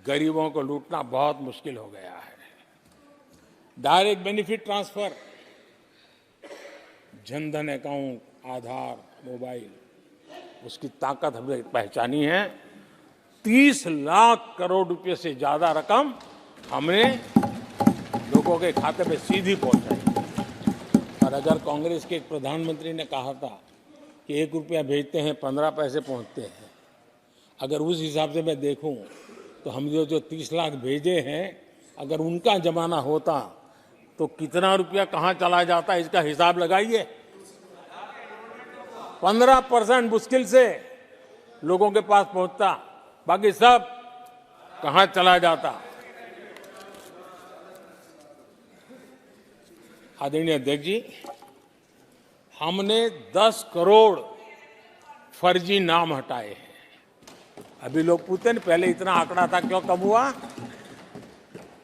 गरीबों को लूटना बहुत मुश्किल हो गया है। Direct benefit transfer, Jandhan account, Aadhaar, mobile, उसकी ताकत हमने पहचानी है। 30 लाख करोड़ रुपए से ज्यादा रकम हमने लोगों के खाते में सीधी पहुंचाई। और अगर कांग्रेस के एक प्रधानमंत्री ने कहा था कि 1 रुपया भेजते हैं 15 पैसे पहुंचते हैं, अगर उस हिसाब से मैं देखूं तो हम जो 30 लाख भेजे हैं, अगर उनका जमाना होता तो कितना रुपया कहां चला जाता, इसका हिसाब लगाइए। 15% मुश्किल से लोगों के पास पहुंचता, बाकी सब कहां चला जाता। आदरणीय अध्यक्ष जी, हमने 10 करोड़ फर्जी नाम हटाए हैं। अभी लोग पूछते हैं पहले इतना आंकड़ा था, क्यों कम हुआ?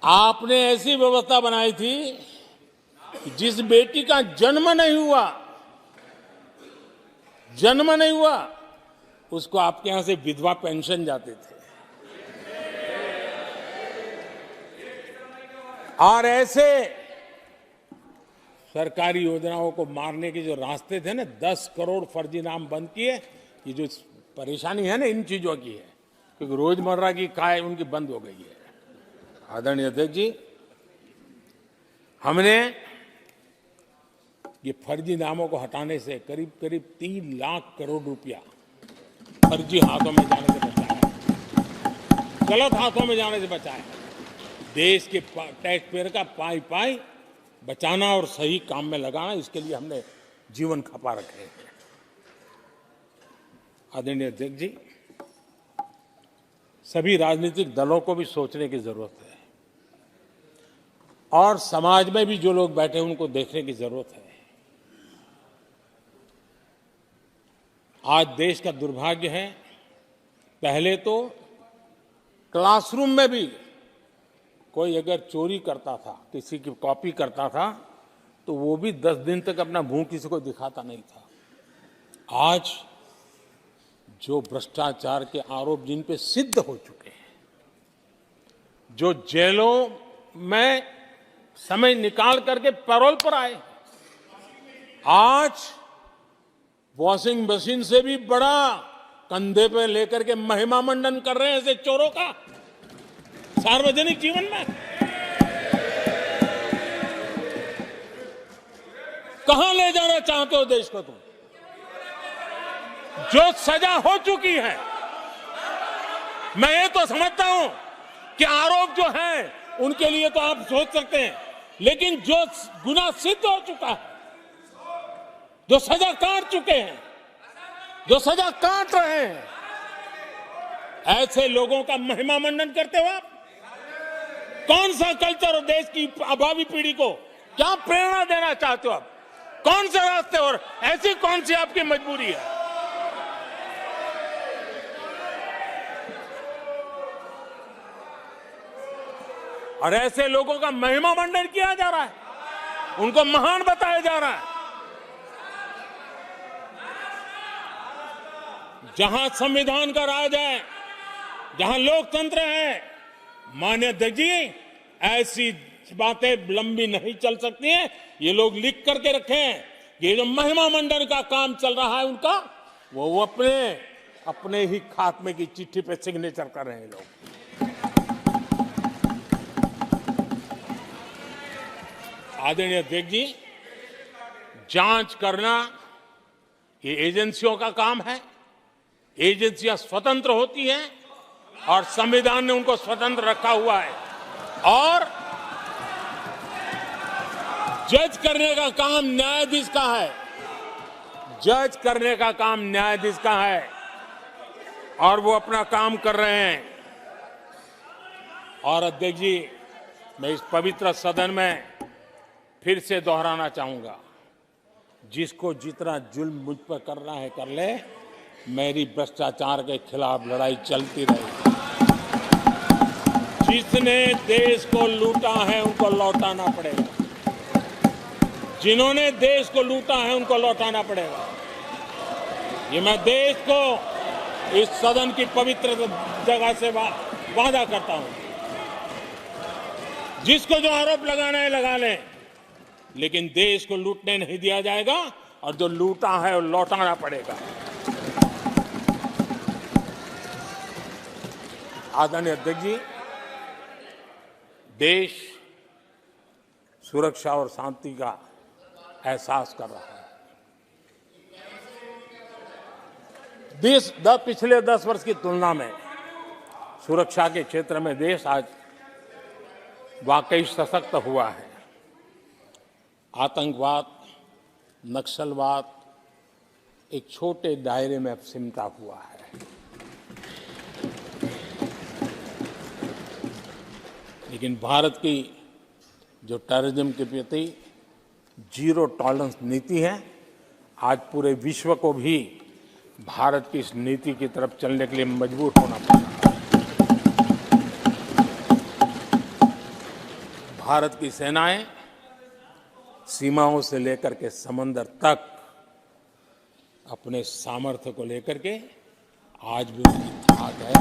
आपने ऐसी व्यवस्था बनाई थी कि जिस बेटी का जन्म नहीं हुआ उसको आपके यहां से विधवा पेंशन जाते थे। और ऐसे सरकारी योजनाओं को मारने के जो रास्ते थे ना, 10 करोड़ फर्जी नाम बंद किए। ये जो परेशानी है ना इन चीजों की है, क्योंकि रोजमर्रा की काय उनकी बंद हो गई है। आदरणीय अध्यक्ष जी, हमने ये फर्जी नामों को हटाने से करीब 3 लाख करोड़ रुपया फर्जी हाथों में जाने से बचाया, गलत हाथों में जाने से बचाया। देश के टैक्स पेयर का पाई बचाना और सही काम में लगाना, इसके लिए हमने जीवन खपा रखे हैं। आदरणीय अध्यक्ष जी, सभी राजनीतिक दलों को भी सोचने की जरूरत है और समाज में भी जो लोग बैठे हैं उनको देखने की जरूरत है। आज देश का दुर्भाग्य है, पहले तो क्लासरूम में भी कोई अगर चोरी करता था, किसी की कॉपी करता था, तो वो भी 10 दिन तक अपना मुंह किसी को दिखाता नहीं था। आज जो भ्रष्टाचार के आरोप जिन पे सिद्ध हो चुके हैं, जो जेलों में समय निकाल करके पैरोल पर आए, आज वॉशिंग मशीन से भी बड़ा कंधे पे लेकर के महिमा मंडन कर रहे हैं ऐसे चोरों का सार्वजनिक जीवन में। कहां ले जाना चाहते हो देश को तुम? जो सजा हो चुकी है, मैं ये तो समझता हूं कि आरोप जो है उनके लिए तो आप सोच सकते हैं, लेकिन जो गुनाह सिद्ध हो चुका है, जो सजा काट चुके हैं, जो सजा काट रहे हैं, ऐसे लोगों का महिमा मंडन करते हो आप? कौन सा कल्चर और देश की भावी पीढ़ी को क्या प्रेरणा देना चाहते हो आप? कौन से रास्ते और ऐसी कौन सी आपकी मजबूरी है? और ऐसे लोगों का महिमा मंडन किया जा रहा है, उनको महान बताया जा रहा है। जहां संविधान का राज है, जहां लोकतंत्र है, माननीय अध्यक्ष जी, ऐसी बातें लंबी नहीं चल सकती हैं। ये लोग लिख करके रखे हैं, ये जो महिमा मंडन का काम चल रहा है उनका, वो अपने ही खात्मे की चिट्ठी पे सिग्नेचर कर रहे हैं लोग। आदरणीय अध्यक्ष जी, जांच करना ये एजेंसियों का काम है। एजेंसियां स्वतंत्र होती हैं और संविधान ने उनको स्वतंत्र रखा हुआ है, और जज करने का काम न्यायाधीश का है। जज करने का काम न्यायाधीश का है और वो अपना काम कर रहे हैं। और अध्यक्ष जी, मैं इस पवित्र सदन में फिर से दोहराना चाहूंगा, जिसको जितना जुल्म मुझ पर करना है कर ले, मेरी भ्रष्टाचार के खिलाफ लड़ाई चलती रहेगी। जिसने देश को लूटा है उनको लौटाना पड़ेगा, जिन्होंने देश को लूटा है उनको लौटाना पड़ेगा। ये मैं देश को इस सदन की पवित्र जगह से वादा करता हूं। जिसको जो आरोप लगाना है लगा लें, लेकिन देश को लूटने नहीं दिया जाएगा, और जो लूटा है वो लौटाना पड़ेगा। आदरणीय अध्यक्ष जी, देश सुरक्षा और शांति का एहसास कर रहा है। देश पिछले 10 वर्ष की तुलना में सुरक्षा के क्षेत्र में देश आज वाकई सशक्त हुआ है। आतंकवाद, नक्सलवाद एक छोटे दायरे में अब सिमटा हुआ है। लेकिन भारत की जो टेररिज्म के प्रति जीरो टॉलरेंस नीति है, आज पूरे विश्व को भी भारत की इस नीति की तरफ चलने के लिए मजबूर होना पड़ा। भारत की सेनाएं सीमाओं से लेकर के समंदर तक अपने सामर्थ्य को लेकर के आज भी उनकी थाक है।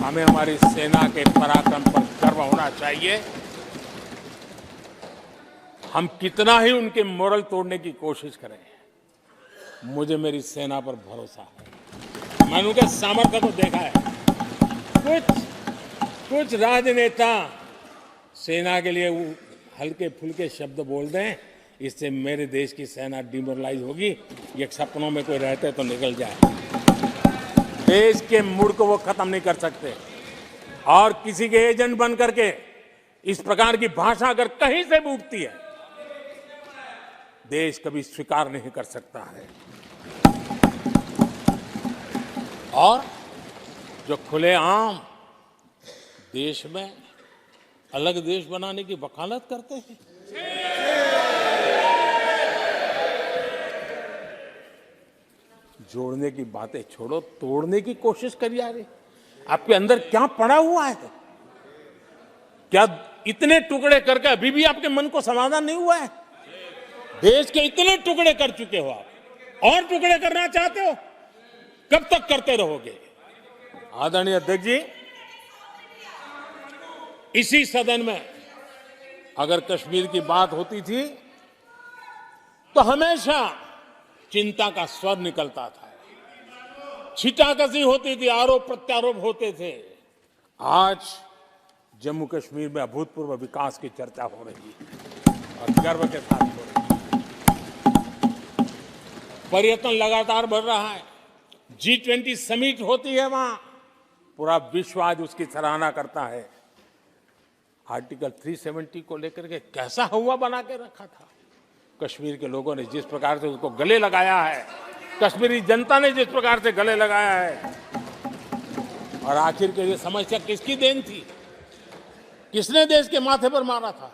हमें हमारी सेना के पराक्रम पर गर्व होना चाहिए। हम कितना ही उनके मोरल तोड़ने की कोशिश करें, मुझे मेरी सेना पर भरोसा है। मैंने उनके सामर्थ्य को देखा है। कुछ राजनेता सेना के लिए हल्के फुल्के शब्द बोल दें, इससे मेरे देश की सेना डिमोरलाइज होगी। ये सपनों में कोई रहते तो निकल जाए। देश के मूड को वो खत्म नहीं कर सकते, और किसी के एजेंट बन करके इस प्रकार की भाषा अगर कहीं से भी उठती है, देश कभी स्वीकार नहीं कर सकता है। और जो खुलेआम देश में अलग देश बनाने की वकालत करते हैं, जोड़ने की बातें छोड़ो, तोड़ने की कोशिश करिए। आपके अंदर क्या पड़ा हुआ है? क्या इतने टुकड़े करके अभी भी आपके मन को समाधान नहीं हुआ है? देश के इतने टुकड़े कर चुके हो आप, और टुकड़े करना चाहते हो? कब तक करते रहोगे? आदरणीय अध्यक्ष जी, इसी सदन में अगर कश्मीर की बात होती थी तो हमेशा चिंता का स्वर निकलता था, छिटाकशी होती थी, आरोप प्रत्यारोप होते थे। आज जम्मू कश्मीर में अभूतपूर्व विकास की चर्चा हो रही है और गर्व के साथ हो रही है। पर्यटन लगातार बढ़ रहा है, G20 समिट होती है वहां, पूरा विश्व आज उसकी सराहना करता है। आर्टिकल 370 को लेकर के कैसा हुआ बना के रखा था, कश्मीर के लोगों ने जिस प्रकार से उसको गले लगाया है, कश्मीरी जनता ने जिस प्रकार से गले लगाया है, और आखिर के ये समस्या किसकी देन थी? किसने देश के माथे पर मारा था?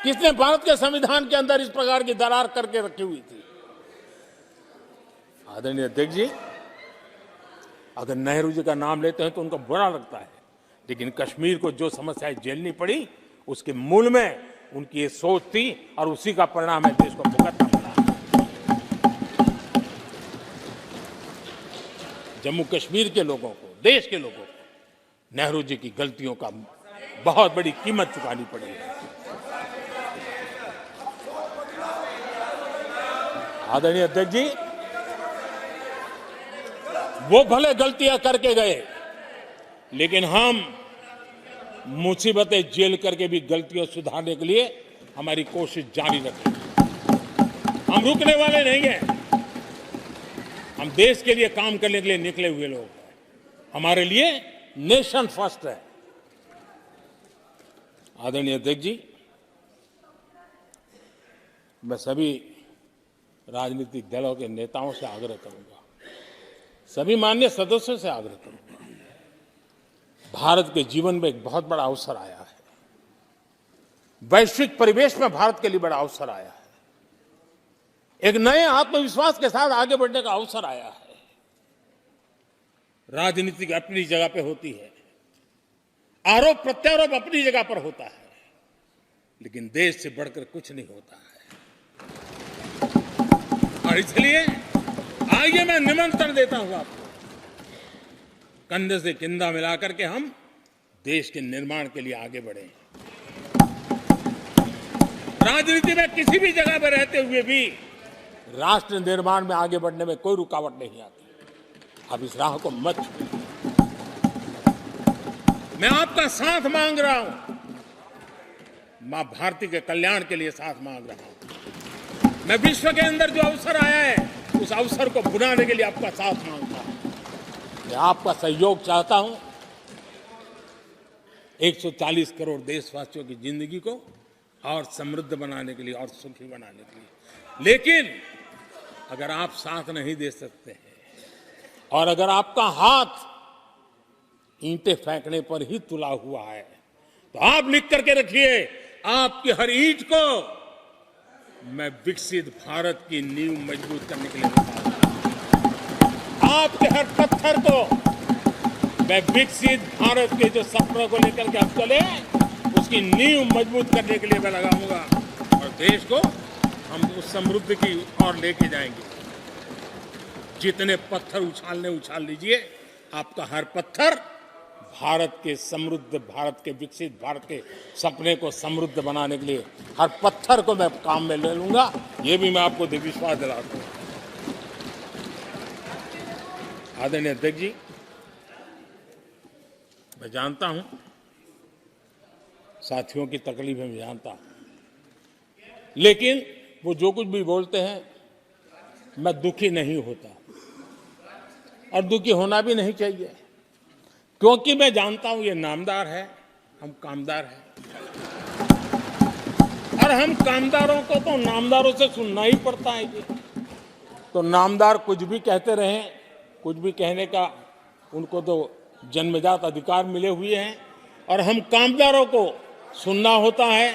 किसने भारत के संविधान के अंदर इस प्रकार की दरार करके रखी हुई थी? आदरणीय अध्यक्ष जी, अगर नेहरू जी का नाम लेते हैं तो उनको बुरा लगता है, लेकिन कश्मीर को जो समस्याएं झेलनी पड़ी उसके मूल में उनकी ये सोच थी और उसी का परिणाम है देश को भुगतना पड़ा। जम्मू कश्मीर के लोगों को, देश के लोगों को नेहरू जी की गलतियों का बहुत बड़ी कीमत चुकानी पड़ी है। आदरणीय अध्यक्ष जी, वो भले गलतियां करके गए, लेकिन हम मुसीबतें झेल करके भी गलतियां सुधारने के लिए हमारी कोशिश जारी रखेंगे। हम रुकने वाले नहीं हैं। हम देश के लिए काम करने के लिए निकले हुए लोग हैं। हमारे लिए नेशन फर्स्ट है। आदरणीय अध्यक्ष जी, मैं सभी राजनीतिक दलों के नेताओं से आग्रह करूंगा, सभी माननीय सदस्यों से आग्रह करूंगा, भारत के जीवन में एक बहुत बड़ा अवसर आया है। वैश्विक परिवेश में भारत के लिए बड़ा अवसर आया है। एक नए आत्मविश्वास के साथ आगे बढ़ने का अवसर आया है। राजनीति अपनी जगह पे होती है, आरोप प्रत्यारोप अपनी जगह पर होता है, लेकिन देश से बढ़कर कुछ नहीं होता है। और इसलिए आइए मैं निमंत्रण देता हूं आपको, कंधे से कंधा मिलाकर के हम देश के निर्माण के लिए आगे बढ़े। राजनीति में किसी भी जगह पर रहते हुए भी राष्ट्र निर्माण में आगे बढ़ने में कोई रुकावट नहीं आती। अब इस राह को मत छोड़िए। मैं आपका साथ मांग रहा हूं, मां भारती के कल्याण के लिए साथ मांग रहा हूं। मैं विश्व के अंदर जो अवसर आया है उस अवसर को बुलाने के लिए आपका साथ मांगता हूं। मैं आपका सहयोग चाहता हूं 140 करोड़ देशवासियों की जिंदगी को और समृद्ध बनाने के लिए और सुखी बनाने के लिए। लेकिन अगर आप साथ नहीं दे सकते हैं और अगर आपका हाथ ईंटें फेंकने पर ही तुला हुआ है, तो आप लिख करके रखिए, आपकी हर ईंट को मैं विकसित भारत की नींव मजबूत करने के लिए लगाऊंगा। आपके हर पत्थर को मैं विकसित भारत के जो सपनों को लेकर के आप चले उसकी नींव मजबूत करने के लिए मैं लगाऊंगा और देश को हम उस समृद्धि की ओर लेके जाएंगे। जितने पत्थर उछालने उछाल लीजिए, आपका हर पत्थर भारत के समृद्ध, भारत के विकसित भारत के सपने को समृद्ध बनाने के लिए हर पत्थर को मैं काम में ले लूंगा। ये भी मैं आपको विश्वास दिलाता हूं। आदरणीय अध्यक्ष जी, मैं जानता हूं साथियों की तकलीफें मैं जानता हूं, लेकिन वो जो कुछ भी बोलते हैं मैं दुखी नहीं होता और दुखी होना भी नहीं चाहिए, क्योंकि मैं जानता हूं ये नामदार है, हम कामदार हैं और हम कामदारों को तो नामदारों से सुनना ही पड़ता है जी। तो नामदार कुछ भी कहते रहें, कुछ भी कहने का उनको तो जन्मजात अधिकार मिले हुए हैं और हम कामदारों को सुनना होता है।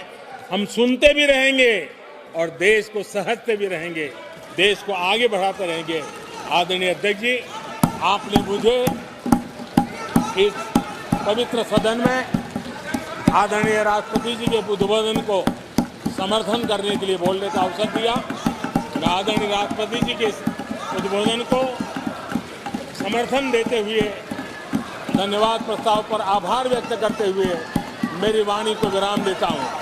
हम सुनते भी रहेंगे और देश को सहजते भी रहेंगे, देश को आगे बढ़ाते रहेंगे। आदरणीय अध्यक्ष जी, आपने मुझे इस पवित्र सदन में आदरणीय राष्ट्रपति जी के उद्बोधन को समर्थन करने के लिए बोलने का अवसर दिया। मैं आदरणीय राष्ट्रपति जी के उद्बोधन को समर्थन देते हुए धन्यवाद प्रस्ताव पर आभार व्यक्त करते हुए मेरी वाणी को विराम देता हूं।